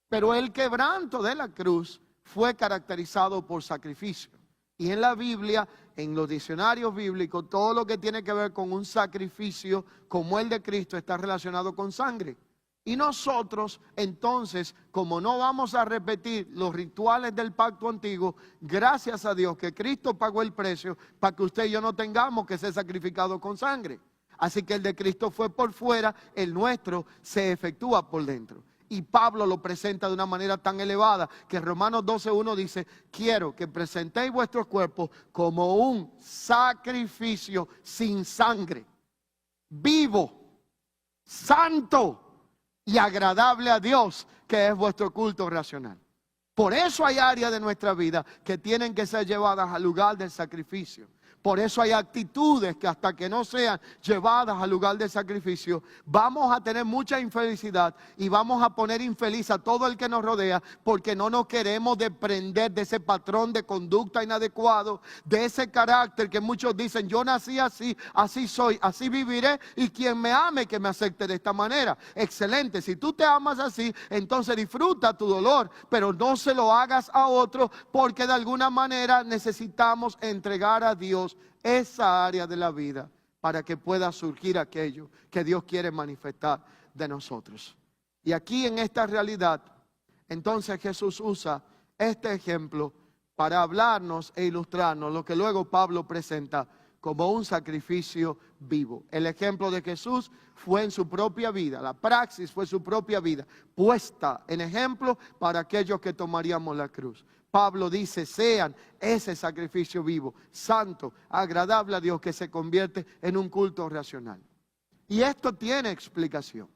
Pero el quebranto de la cruz fue caracterizado por sacrificio. Y en la Biblia, en los diccionarios bíblicos, todo lo que tiene que ver con un sacrificio como el de Cristo está relacionado con sangre. Y nosotros, entonces, como no vamos a repetir los rituales del pacto antiguo, gracias a Dios que Cristo pagó el precio para que usted y yo no tengamos que ser sacrificados con sangre. Así que el de Cristo fue por fuera, el nuestro se efectúa por dentro. Y Pablo lo presenta de una manera tan elevada que Romanos 12:1 dice, quiero que presentéis vuestros cuerpos como un sacrificio sin sangre, vivo, santo y agradable a Dios, que es vuestro culto racional. Por eso hay áreas de nuestra vida que tienen que ser llevadas al lugar del sacrificio. Por eso hay actitudes que hasta que no sean llevadas al lugar del sacrificio, vamos a tener mucha infelicidad y vamos a poner infeliz a todo el que nos rodea porque no nos queremos desprender de ese patrón de conducta inadecuado, de ese carácter que muchos dicen, yo nací así, así soy, así viviré y quien me ame que me acepte de esta manera. Excelente, si tú te amas así, entonces disfruta tu dolor, pero no se lo hagas a otro porque de alguna manera necesitamos entregar a Dios esa área de la vida para que pueda surgir aquello que Dios quiere manifestar de nosotros. Y aquí en esta realidad, entonces Jesús usa este ejemplo para hablarnos e ilustrarnos lo que luego Pablo presenta como un sacrificio vivo. El ejemplo de Jesús fue en su propia vida, la praxis fue su propia vida, puesta en ejemplo para aquellos que tomaríamos la cruz. Pablo dice, sean ese sacrificio vivo, santo, agradable a Dios, que se convierte en un culto racional. Y esto tiene explicación.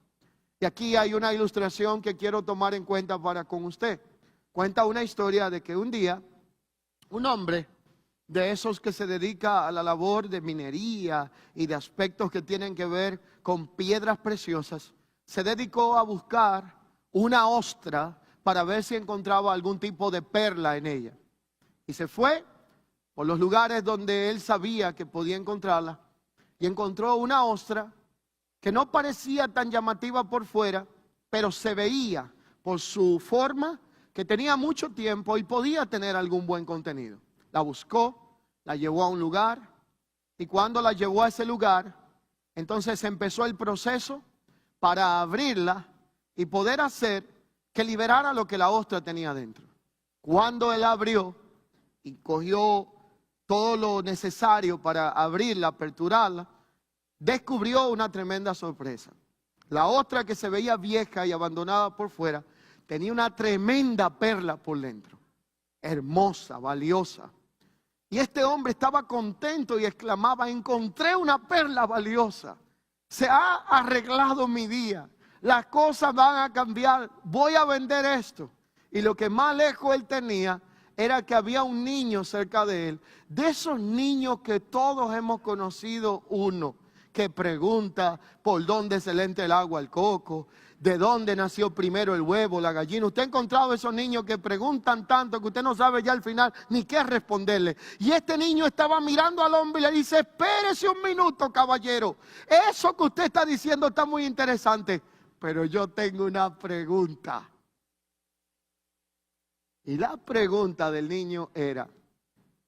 Y aquí hay una ilustración que quiero tomar en cuenta para con usted. Cuenta una historia de que un día, un hombre de esos que se dedica a la labor de minería y de aspectos que tienen que ver con piedras preciosas, se dedicó a buscar una ostra para ver si encontraba algún tipo de perla en ella. Y se fue por los lugares donde él sabía que podía encontrarla y encontró una ostra que no parecía tan llamativa por fuera, pero se veía por su forma que tenía mucho tiempo y podía tener algún buen contenido. La buscó, la llevó a un lugar, y cuando la llevó a ese lugar, entonces empezó el proceso para abrirla y poder hacer que liberara lo que la ostra tenía dentro. Cuando él abrió y cogió todo lo necesario para abrirla, aperturarla, descubrió una tremenda sorpresa. La ostra, que se veía vieja y abandonada por fuera, tenía una tremenda perla por dentro, hermosa, valiosa. Y este hombre estaba contento y exclamaba, encontré una perla valiosa, se ha arreglado mi día, las cosas van a cambiar, voy a vender esto. Y lo que más lejos él tenía era que había un niño cerca de él, de esos niños que todos hemos conocido uno, que pregunta por dónde se le entra el agua al coco, de dónde nació primero el huevo, la gallina. Usted ha encontrado esos niños que preguntan tanto que usted no sabe ya al final ni qué responderle. Y este niño estaba mirando al hombre y le dice, espérese un minuto, caballero. Eso que usted está diciendo está muy interesante, pero yo tengo una pregunta. Y la pregunta del niño era,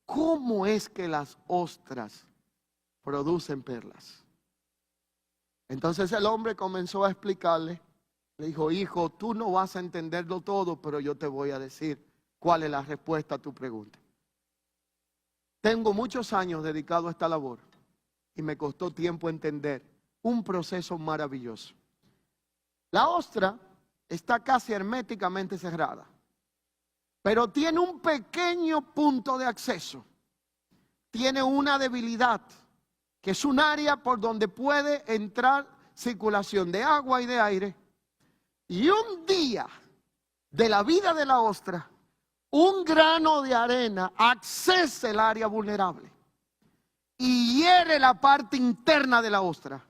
¿cómo es que las ostras producen perlas? Entonces el hombre comenzó a explicarle, le dijo, hijo, tú no vas a entenderlo todo, pero yo te voy a decir cuál es la respuesta a tu pregunta. Tengo muchos años dedicado a esta labor y me costó tiempo entender un proceso maravilloso. La ostra está casi herméticamente cerrada, pero tiene un pequeño punto de acceso. Tiene una debilidad, que es un área por donde puede entrar circulación de agua y de aire. Y un día de la vida de la ostra, un grano de arena accesa el área vulnerable y hiere la parte interna de la ostra.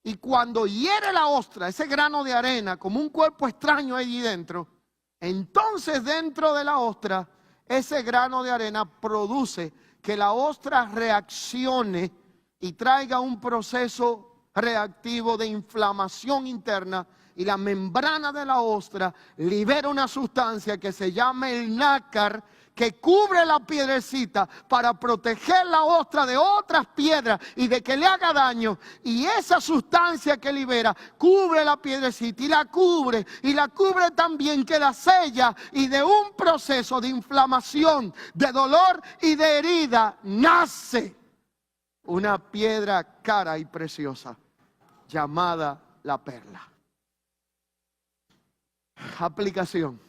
Y cuando hiere la ostra, ese grano de arena, como un cuerpo extraño allí dentro, entonces dentro de la ostra, ese grano de arena produce que la ostra reaccione y traiga un proceso reactivo de inflamación interna, y la membrana de la ostra libera una sustancia que se llama el nácar, que cubre la piedrecita para proteger la ostra de otras piedras y de que le haga daño. Y esa sustancia que libera cubre la piedrecita y la cubre también, que la sella, y de un proceso de inflamación, de dolor y de herida nace una piedra cara y preciosa llamada la perla. Aplicación.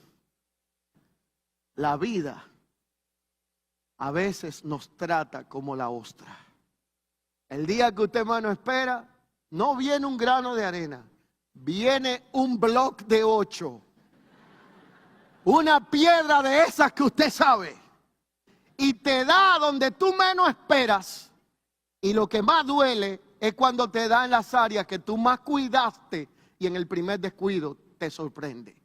La vida a veces nos trata como la ostra. El día que usted más no espera, no viene un grano de arena, viene un bloque de 8. Una piedra de esas que usted sabe, y te da donde tú menos esperas. Y lo que más duele es cuando te da en las áreas que tú más cuidaste y en el primer descuido te sorprende.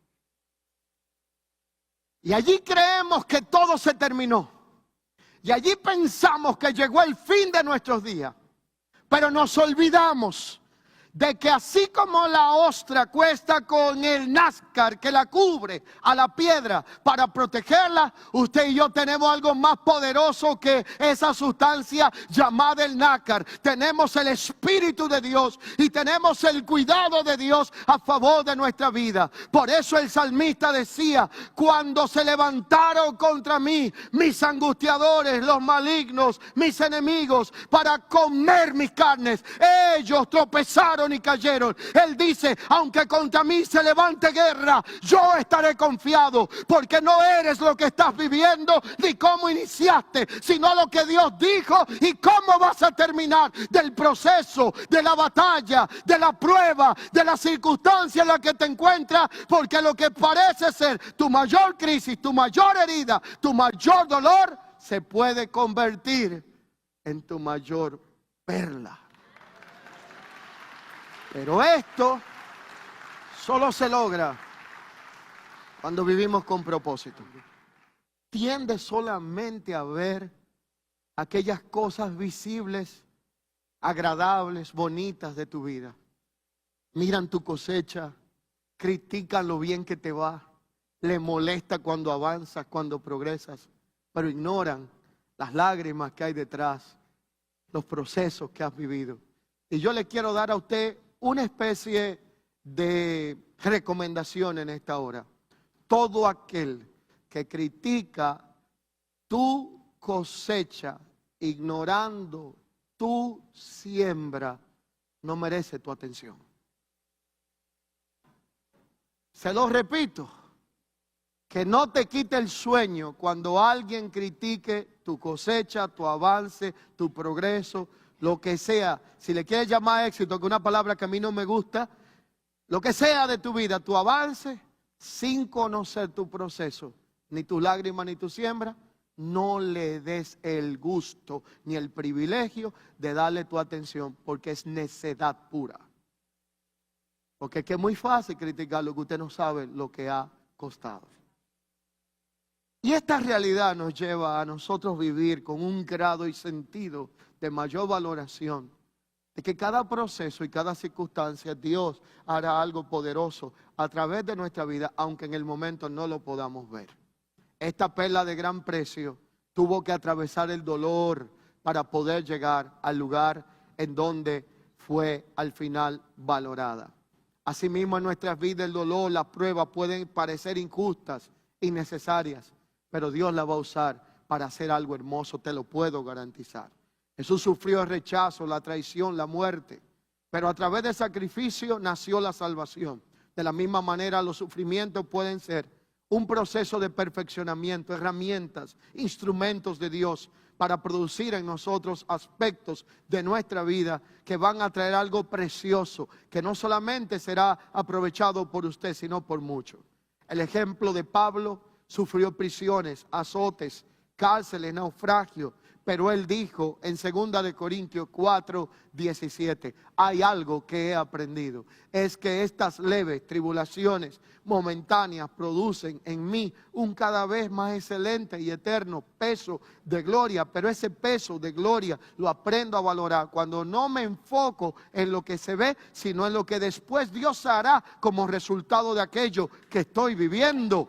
Y allí creemos que todo se terminó. Y allí pensamos que llegó el fin de nuestros días. Pero nos olvidamos de que así como la ostra cuesta con el nácar que la cubre a la piedra para protegerla, usted y yo tenemos algo más poderoso que esa sustancia llamada el nácar. Tenemos el Espíritu de Dios y tenemos el cuidado de Dios a favor de nuestra vida. Por eso el salmista decía: cuando se levantaron contra mí mis angustiadores, los malignos, mis enemigos, para comer mis carnes, ellos tropezaron y cayeron. Él dice: aunque contra mí se levante guerra, yo estaré confiado, porque no eres lo que estás viviendo ni cómo iniciaste, sino lo que Dios dijo y cómo vas a terminar del proceso, de la batalla, de la prueba, de la circunstancia en la que te encuentras, porque lo que parece ser tu mayor crisis, tu mayor herida, tu mayor dolor, se puede convertir en tu mayor perla. Pero esto solo se logra cuando vivimos con propósito. Tiende solamente a ver aquellas cosas visibles, agradables, bonitas de tu vida. Miran tu cosecha, critican lo bien que te va, le molesta cuando avanzas, cuando progresas, pero ignoran las lágrimas que hay detrás, los procesos que has vivido. Y yo le quiero dar a usted una especie de recomendación en esta hora. Todo aquel que critica tu cosecha, ignorando tu siembra, no merece tu atención. Se lo repito, que no te quite el sueño cuando alguien critique tu cosecha, tu avance, tu progreso, lo que sea. Si le quieres llamar éxito, que es una palabra que a mí no me gusta, lo que sea de tu vida, tu avance, sin conocer tu proceso, ni tus lágrimas ni tu siembra, no le des el gusto ni el privilegio de darle tu atención, porque es necedad pura. Porque es que es muy fácil criticar lo que usted no sabe lo que ha costado. Y esta realidad nos lleva a nosotros vivir con un grado y sentido de mayor valoración, de que cada proceso y cada circunstancia Dios hará algo poderoso a través de nuestra vida, aunque en el momento no lo podamos ver. Esta perla de gran precio tuvo que atravesar el dolor para poder llegar al lugar en donde fue al final valorada. Asimismo, en nuestras vidas el dolor, las pruebas pueden parecer injustas, innecesarias, pero Dios la va a usar para hacer algo hermoso, te lo puedo garantizar. Jesús sufrió el rechazo, la traición, la muerte, pero a través del sacrificio nació la salvación. De la misma manera, los sufrimientos pueden ser un proceso de perfeccionamiento, herramientas, instrumentos de Dios para producir en nosotros aspectos de nuestra vida que van a traer algo precioso, que no solamente será aprovechado por usted, sino por muchos. El ejemplo de Pablo: sufrió prisiones, azotes, cárceles, naufragio, pero él dijo en 2 Corintios 4:17, hay algo que he aprendido, es que estas leves tribulaciones momentáneas producen en mí un cada vez más excelente y eterno peso de gloria, pero ese peso de gloria lo aprendo a valorar cuando no me enfoco en lo que se ve, sino en lo que después Dios hará como resultado de aquello que estoy viviendo.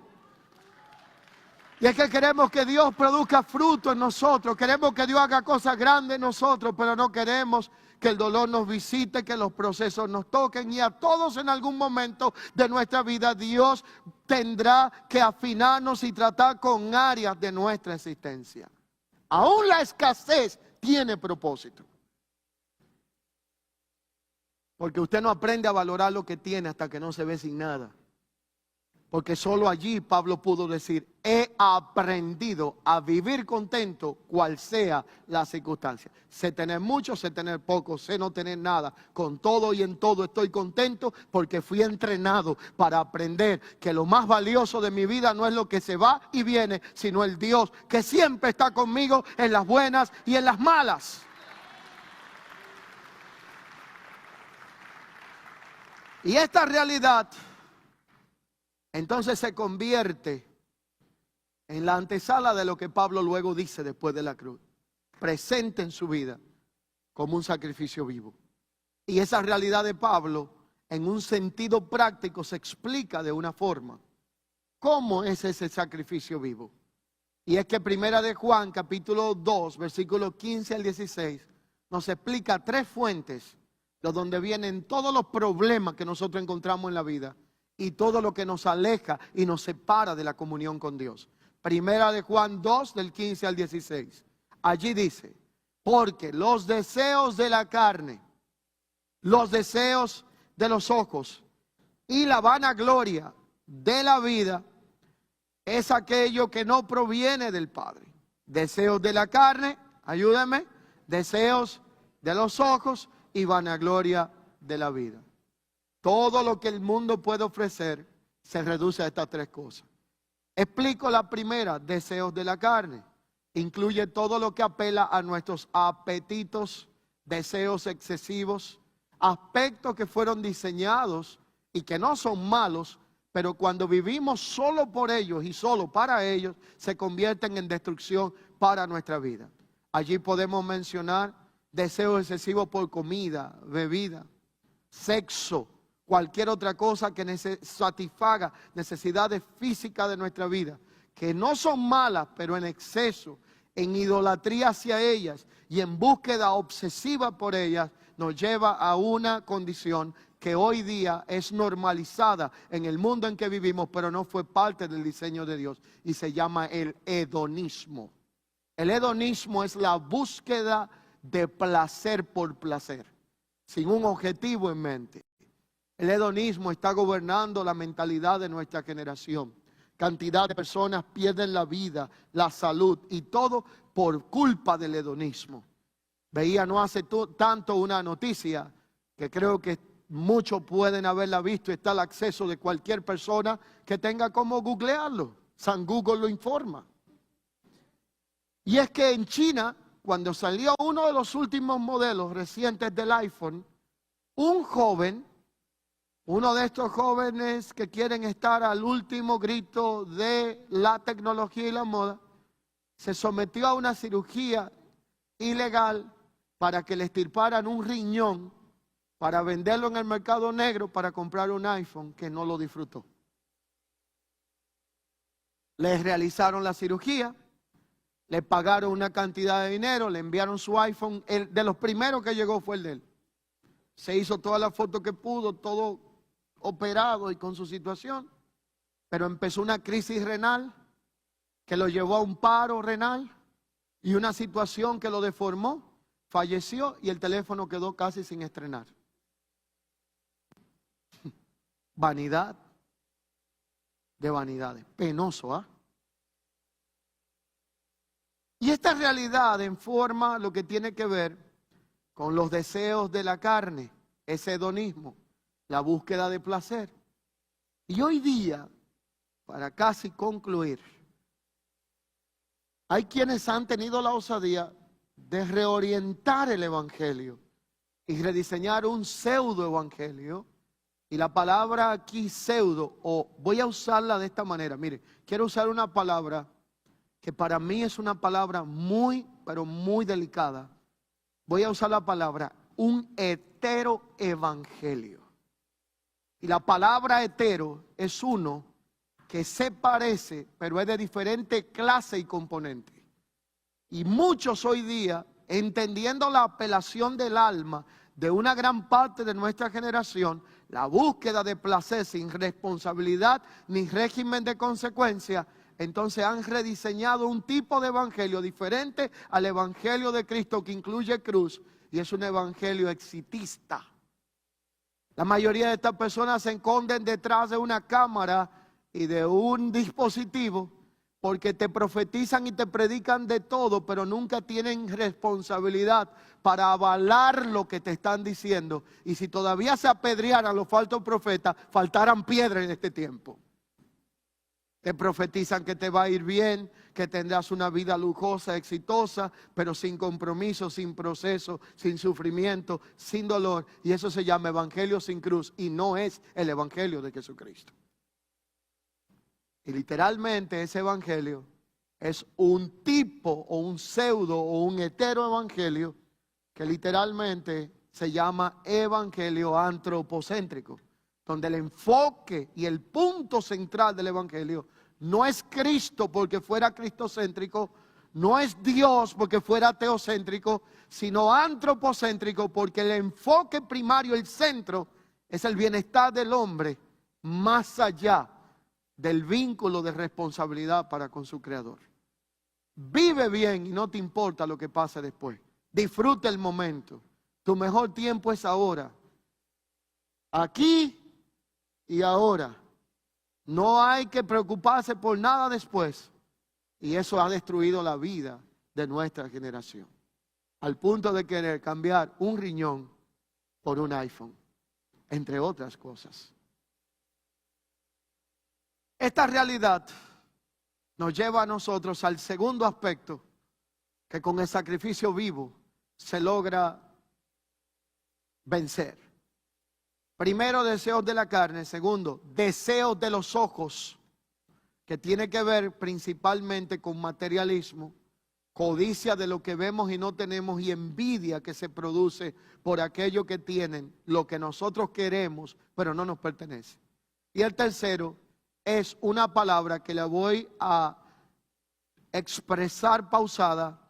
Y es que queremos que Dios produzca fruto en nosotros, queremos que Dios haga cosas grandes en nosotros, pero no queremos que el dolor nos visite, que los procesos nos toquen, y a todos en algún momento de nuestra vida Dios tendrá que afinarnos y tratar con áreas de nuestra existencia. Aún la escasez tiene propósito. Porque usted no aprende a valorar lo que tiene hasta que no se ve sin nada. Porque solo allí Pablo pudo decir: he aprendido a vivir contento cual sea la circunstancia. Sé tener mucho, sé tener poco, sé no tener nada. Con todo y en todo estoy contento, porque fui entrenado para aprender que lo más valioso de mi vida no es lo que se va y viene, sino el Dios que siempre está conmigo en las buenas y en las malas. Y esta realidad entonces se convierte en la antesala de lo que Pablo luego dice después de la cruz. Presente en su vida como un sacrificio vivo. Y esa realidad de Pablo, en un sentido práctico, se explica de una forma. ¿Cómo es ese sacrificio vivo? Y es que Primera de Juan, capítulo 2, versículos 15 al 16, nos explica 3 fuentes de donde vienen todos los problemas que nosotros encontramos en la vida y todo lo que nos aleja y nos separa de la comunión con Dios. Primera de Juan 2, del 15 al 16. Allí dice, porque los deseos de la carne, los deseos de los ojos y la vanagloria de la vida es aquello que no proviene del Padre. Deseos de la carne, ayúdame, deseos de los ojos y vanagloria de la vida. Todo lo que el mundo puede ofrecer se reduce a estas 3 cosas. Explico la primera, deseos de la carne. Incluye todo lo que apela a nuestros apetitos, deseos excesivos, aspectos que fueron diseñados y que no son malos, pero cuando vivimos solo por ellos y solo para ellos, se convierten en destrucción para nuestra vida. Allí podemos mencionar deseos excesivos por comida, bebida, sexo, cualquier otra cosa que satisfaga necesidades físicas de nuestra vida, que no son malas, pero en exceso, en idolatría hacia ellas y en búsqueda obsesiva por ellas, nos lleva a una condición que hoy día es normalizada en el mundo en que vivimos, pero no fue parte del diseño de Dios, y se llama el hedonismo. El hedonismo es la búsqueda de placer por placer, sin un objetivo en mente. El hedonismo está gobernando la mentalidad de nuestra generación. Cantidad de personas pierden la vida, la salud y todo por culpa del hedonismo. Veía no hace tanto una noticia que creo que muchos pueden haberla visto. Está al acceso de cualquier persona que tenga como googlearlo. San Google lo informa. Y es que en China, cuando salió uno de los últimos modelos recientes del iPhone, un joven, uno de estos jóvenes que quieren estar al último grito de la tecnología y la moda, se sometió a una cirugía ilegal para que le extirparan un riñón para venderlo en el mercado negro para comprar un iPhone que no lo disfrutó. Le realizaron la cirugía, le pagaron una cantidad de dinero, le enviaron su iPhone. El de los primeros que llegó fue el de él. Se hizo todas las fotos que pudo, todo operado y con su situación, pero empezó una crisis renal que lo llevó a un paro renal y una situación que lo deformó, falleció y el teléfono quedó casi sin estrenar. Vanidad de vanidades, penoso, ¿ah? Y esta realidad informa lo que tiene que ver con los deseos de la carne, ese hedonismo, la búsqueda de placer. Y hoy día, para casi concluir, hay quienes han tenido la osadía de reorientar el evangelio y rediseñar un pseudo evangelio. Y la palabra aquí pseudo, o voy a usarla de esta manera, mire, quiero usar una palabra que para mí es una palabra muy, pero muy delicada. Voy a usar la palabra un heteroevangelio. Y la palabra hetero es uno que se parece, pero es de diferente clase y componente. Y muchos hoy día, entendiendo la apelación del alma de una gran parte de nuestra generación, la búsqueda de placer sin responsabilidad ni régimen de consecuencia, entonces han rediseñado un tipo de evangelio diferente al evangelio de Cristo, que incluye cruz, y es un evangelio exitista. La mayoría de estas personas se esconden detrás de una cámara y de un dispositivo porque te profetizan y te predican de todo, pero nunca tienen responsabilidad para avalar lo que te están diciendo. Y si todavía se apedrearan los falsos profetas, faltaran piedras en este tiempo. Te profetizan que te va a ir bien, que tendrás una vida lujosa, exitosa, pero sin compromiso, sin proceso, sin sufrimiento, sin dolor. Y eso se llama evangelio sin cruz y no es el evangelio de Jesucristo. Y literalmente ese evangelio es un tipo o un pseudo o un hetero evangelio que literalmente se llama evangelio antropocéntrico, donde el enfoque y el punto central del evangelio no es Cristo porque fuera cristocéntrico, no es Dios porque fuera teocéntrico, sino antropocéntrico porque el enfoque primario, el centro, es el bienestar del hombre más allá del vínculo de responsabilidad para con su Creador. Vive bien y no te importa lo que pase después. Disfruta el momento. Tu mejor tiempo es ahora. Aquí y ahora. No hay que preocuparse por nada después. Y eso ha destruido la vida de nuestra generación. Al punto de querer cambiar un riñón por un iPhone. Entre otras cosas. Esta realidad nos lleva a nosotros al segundo aspecto, que con el sacrificio vivo se logra vencer. Primero, deseos de la carne. Segundo, deseos de los ojos, que tiene que ver principalmente con materialismo, codicia de lo que vemos y no tenemos y envidia que se produce por aquello que tienen, lo que nosotros queremos, pero no nos pertenece. Y el tercero es una palabra que la voy a expresar pausada,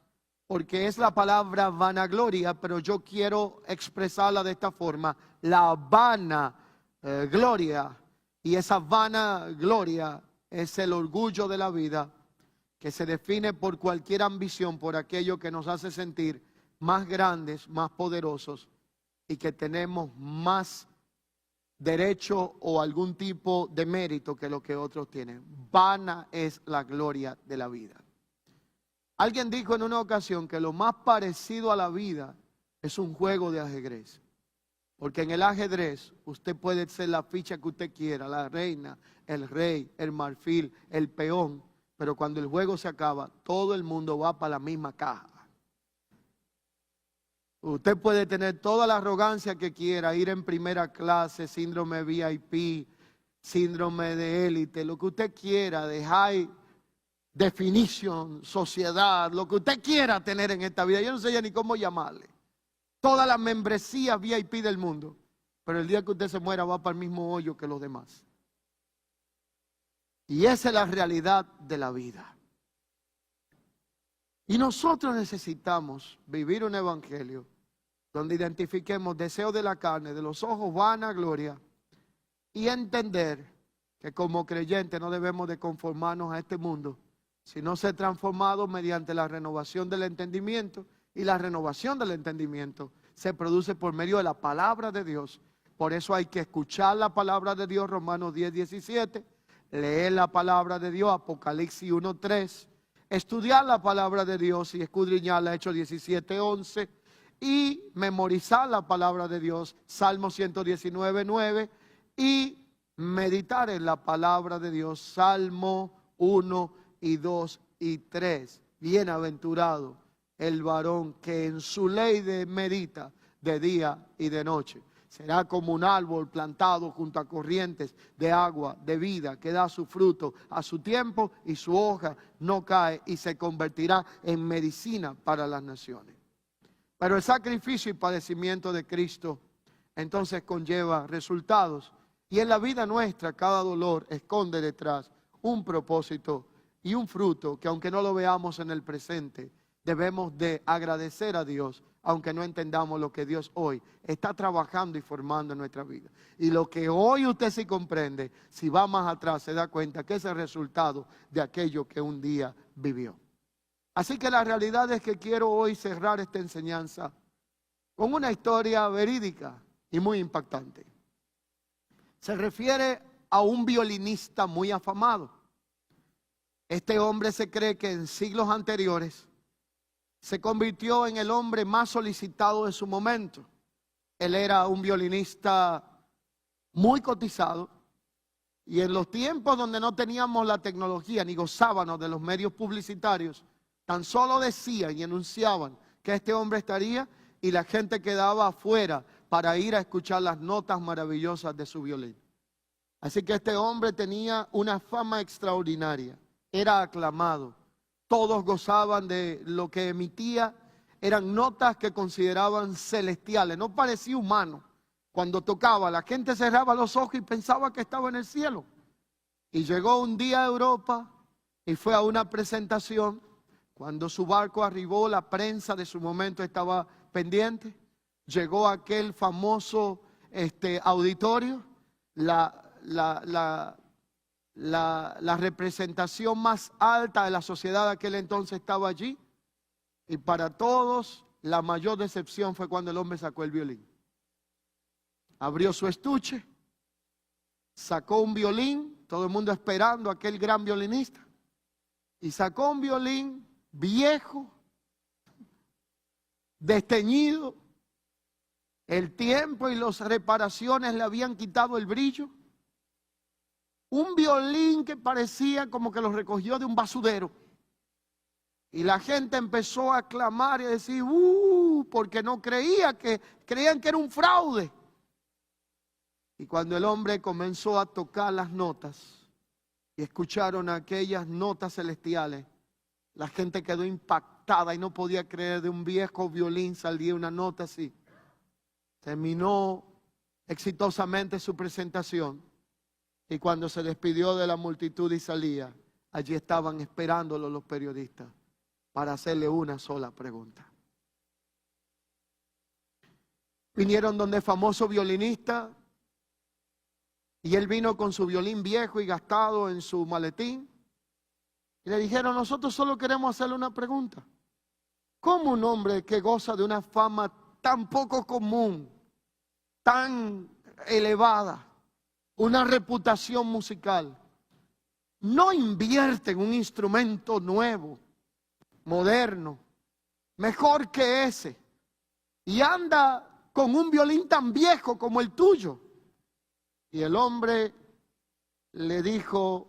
porque es la palabra vanagloria, pero yo quiero expresarla de esta forma, la vanagloria. Y esa vanagloria es el orgullo de la vida, que se define por cualquier ambición, por aquello que nos hace sentir más grandes, más poderosos y que tenemos más derecho o algún tipo de mérito que lo que otros tienen. Vana es la gloria de la vida. Alguien dijo en una ocasión que lo más parecido a la vida es un juego de ajedrez. Porque en el ajedrez usted puede ser la ficha que usted quiera, la reina, el rey, el marfil, el peón. Pero cuando el juego se acaba, todo el mundo va para la misma caja. Usted puede tener toda la arrogancia que quiera, ir en primera clase, síndrome VIP, síndrome de élite, lo que usted quiera, de high definition, sociedad, lo que usted quiera tener en esta vida. Yo no sé ya ni cómo llamarle. Todas las membresías VIP del mundo. Pero el día que usted se muera va para el mismo hoyo que los demás. Y esa es la realidad de la vida. Y nosotros necesitamos vivir un evangelio donde identifiquemos deseos de la carne, de los ojos, vanagloria, y entender que como creyentes no debemos de conformarnos a este mundo, sino ser transformados mediante la renovación del entendimiento, y la renovación del entendimiento se produce por medio de la palabra de Dios. Por eso hay que escuchar la palabra de Dios, Romanos 10, 17, leer la palabra de Dios, Apocalipsis 1, 3, estudiar la palabra de Dios y escudriñarla, Hechos 17, 11, y memorizar la palabra de Dios, Salmo 119, 9, y meditar en la palabra de Dios, Salmo 1 y 2 y 3. Bienaventurado el varón que en su ley medita de día y de noche. Será como un árbol plantado junto a corrientes de agua, de vida, que da su fruto a su tiempo y su hoja no cae, y se convertirá en medicina para las naciones. Pero el sacrificio y padecimiento de Cristo entonces conlleva resultados. Y en la vida nuestra cada dolor esconde detrás un propósito y un fruto que, aunque no lo veamos en el presente, debemos de agradecer a Dios, aunque no entendamos lo que Dios hoy está trabajando y formando en nuestra vida. Y lo que hoy usted sí comprende, si va más atrás se da cuenta que es el resultado de aquello que un día vivió. Así que la realidad es que quiero hoy cerrar esta enseñanza con una historia verídica y muy impactante. Se refiere a un violinista muy afamado. Este hombre se cree que en siglos anteriores se convirtió en el hombre más solicitado de su momento. Él era un violinista muy cotizado, y en los tiempos donde no teníamos la tecnología ni gozábamos de los medios publicitarios, tan solo decían y anunciaban que este hombre estaría, y la gente quedaba afuera para ir a escuchar las notas maravillosas de su violín. Así que este hombre tenía una fama extraordinaria, era aclamado, todos gozaban de lo que emitía. eran notas que consideraban celestiales, no parecía humano. Cuando tocaba, la gente cerraba los ojos y pensaba que estaba en el cielo. Y llegó un día a Europa y fue a una presentación. Cuando su barco arribó, la prensa de su momento estaba pendiente. Llegó a aquel famoso auditorio, la representación más alta de la sociedad de aquel entonces estaba allí. Y para todos, la mayor decepción fue cuando el hombre sacó el violín. Abrió su estuche, sacó un violín, todo el mundo esperando a aquel gran violinista. Y sacó un violín viejo, desteñido. El tiempo y las reparaciones le habían quitado el brillo. Un violín que parecía como que lo recogió de un basurero. Y la gente empezó a clamar y a decir, porque no creían que era un fraude. Y cuando el hombre comenzó a tocar las notas y escucharon aquellas notas celestiales, la gente quedó impactada y no podía creer, de un viejo violín salía una nota así. Terminó exitosamente su presentación y cuando se despidió de la multitud y salía, allí estaban esperándolo los periodistas para hacerle una sola pregunta. Vinieron donde el famoso violinista y él vino con su violín viejo y gastado en su maletín y le dijeron, nosotros solo queremos hacerle una pregunta. ¿Cómo un hombre que goza de una fama tan poco común, tan elevada, una reputación musical, no invierte en un instrumento nuevo, moderno, mejor que ese, y anda con un violín tan viejo como el tuyo? Y el hombre le dijo,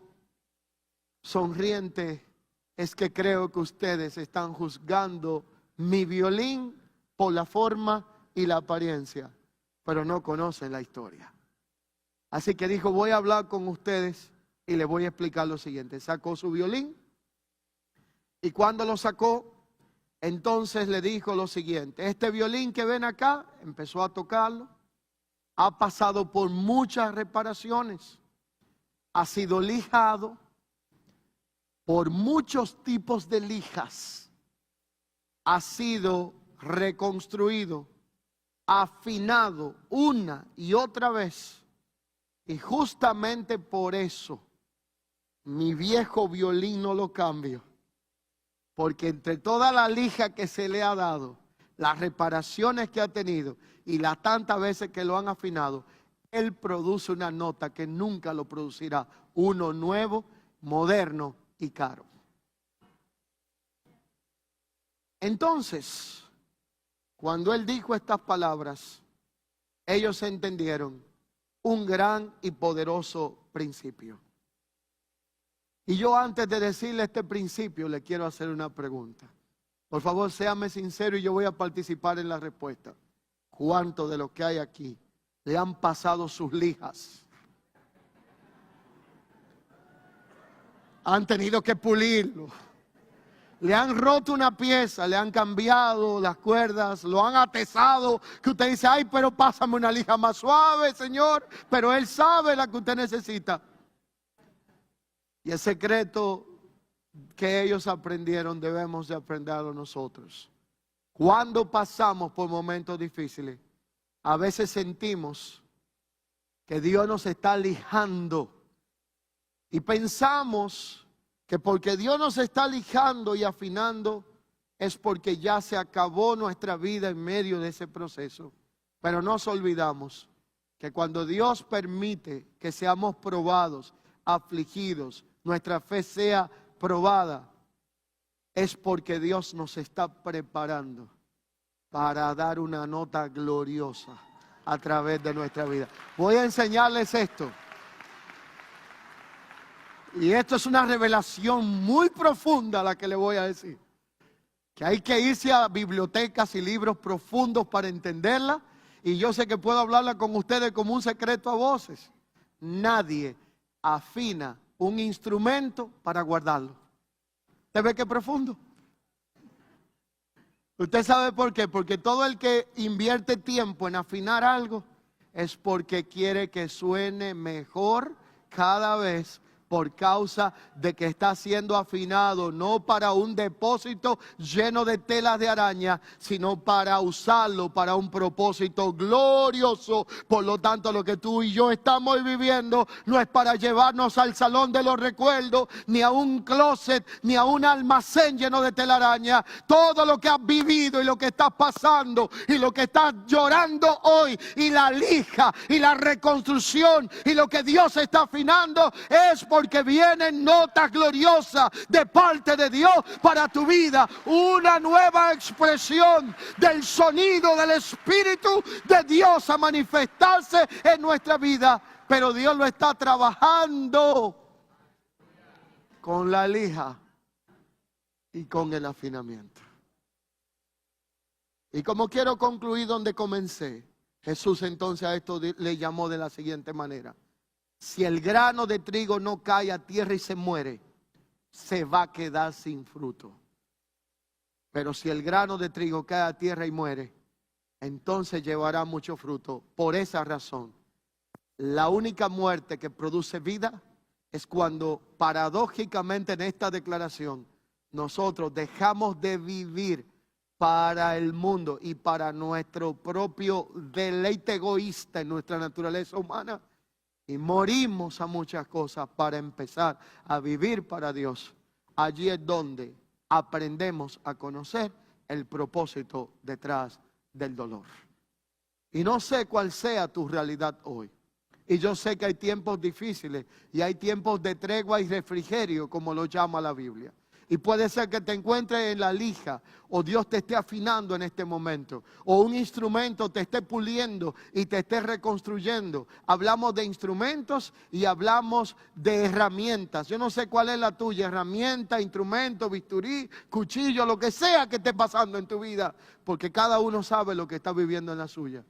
sonriente, es que creo que ustedes están juzgando mi violín por la forma y la apariencia, pero no conocen la historia. Así que dijo, voy a hablar con ustedes y les voy a explicar lo siguiente. Sacó su violín y cuando lo sacó, entonces le dijo lo siguiente, este violín que ven acá, empezó a tocarlo, ha pasado por muchas reparaciones, ha sido lijado por muchos tipos de lijas, ha sido reconstruido, afinado una y otra vez, y justamente por eso mi viejo violín no lo cambio, porque entre toda la lija que se le ha dado, las reparaciones que ha tenido y las tantas veces que lo han afinado, él produce una nota que nunca lo producirá uno nuevo, moderno y caro. Entonces, cuando él dijo estas palabras, ellos entendieron un gran y poderoso principio. Y yo, antes de decirle este principio, le quiero hacer una pregunta. Por favor, séame sincero y yo voy a participar en la respuesta. ¿Cuántos de los que hay aquí le han pasado sus lijas? Han tenido que pulirlo. Le han roto una pieza, le han cambiado las cuerdas, lo han atesado, que usted dice, ay, pero pásame una lija más suave, Señor. Pero Él sabe la que usted necesita. Y el secreto que ellos aprendieron, debemos de aprenderlo nosotros. Cuando pasamos por momentos difíciles, a veces sentimos que Dios nos está lijando. Y pensamos que porque Dios nos está lijando y afinando, es porque ya se acabó nuestra vida en medio de ese proceso. Pero nos olvidamos que cuando Dios permite que seamos probados, afligidos, nuestra fe sea probada, es porque Dios nos está preparando para dar una nota gloriosa a través de nuestra vida. Voy a enseñarles esto. Y esto es una revelación muy profunda la que le voy a decir. Que hay que irse a bibliotecas y libros profundos para entenderla. Y yo sé que puedo hablarla con ustedes como un secreto a voces. Nadie afina un instrumento para guardarlo. ¿Usted ve qué profundo? ¿Usted sabe por qué? Porque todo el que invierte tiempo en afinar algo es porque quiere que suene mejor cada vez, por causa de que está siendo afinado, no para un depósito lleno de telas de araña, sino para usarlo para un propósito glorioso. Por lo tanto, lo que tú y yo estamos viviendo no es para llevarnos al salón de los recuerdos, ni a un closet, ni a un almacén lleno de telaraña. Todo lo que has vivido y lo que estás pasando y lo que estás llorando hoy, y la lija y la reconstrucción y lo que Dios está afinando, es porque vienen notas gloriosas de parte de Dios para tu vida. Una nueva expresión del sonido del Espíritu de Dios a manifestarse en nuestra vida. Pero Dios lo está trabajando con la lija y con el afinamiento. Y como quiero concluir donde comencé, Jesús entonces a esto le llamó de la siguiente manera: si el grano de trigo no cae a tierra y se muere, se va a quedar sin fruto. Pero si el grano de trigo cae a tierra y muere, entonces llevará mucho fruto. Por esa razón, la única muerte que produce vida es cuando, paradójicamente en esta declaración, nosotros dejamos de vivir para el mundo y para nuestro propio deleite egoísta en nuestra naturaleza humana, y morimos a muchas cosas para empezar a vivir para Dios. Allí es donde aprendemos a conocer el propósito detrás del dolor. Y no sé cuál sea tu realidad hoy. Y yo sé que hay tiempos difíciles y hay tiempos de tregua y refrigerio, como lo llama la Biblia. Y puede ser que te encuentres en la lija, o Dios te esté afinando en este momento, o un instrumento te esté puliendo y te esté reconstruyendo. Hablamos de instrumentos y hablamos de herramientas. Yo no sé cuál es la tuya: herramienta, instrumento, bisturí, cuchillo, lo que sea que esté pasando en tu vida, porque cada uno sabe lo que está viviendo en la suya.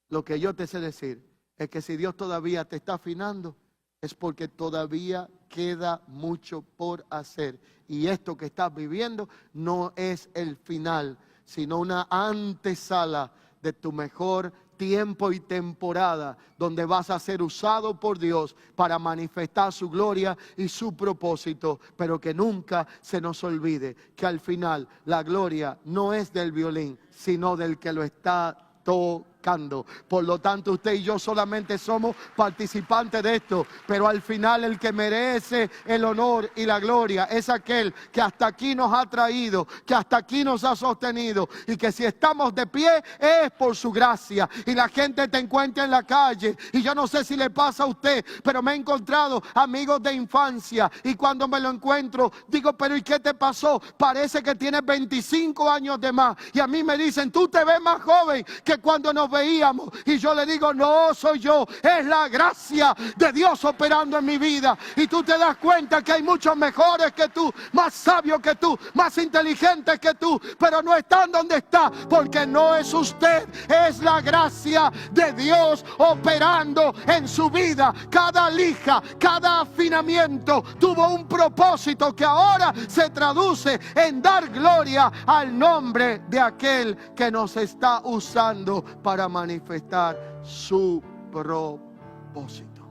Lo que yo te sé decir es que si Dios todavía te está afinando, es porque todavía queda mucho por hacer. Y esto que estás viviendo no es el final, sino una antesala de tu mejor tiempo y temporada, donde vas a ser usado por Dios para manifestar su gloria y su propósito. Pero que nunca se nos olvide que al final la gloria no es del violín, sino del que lo está tocando. Por lo tanto, usted y yo solamente somos participantes de esto, pero al final el que merece el honor y la gloria es aquel que hasta aquí nos ha traído, que hasta aquí nos ha sostenido, y que si estamos de pie es por su gracia. Y la gente te encuentra en la calle, y yo no sé si le pasa a usted, pero me he encontrado amigos de infancia, y cuando me lo encuentro digo: pero ¿y qué te pasó? Parece que tienes 25 años de más. Y a mí me dicen: tú te ves más joven que cuando nos veíamos. Y yo le digo: no soy yo, es la gracia de Dios operando en mi vida. Y tú te das cuenta que hay muchos mejores que tú, más sabios que tú, más inteligentes que tú, pero no están donde está, porque no es usted, es la gracia de Dios operando en su vida. Cada lija, cada afinamiento tuvo un propósito que ahora se traduce en dar gloria al nombre de aquel que nos está usando para manifestar su propósito.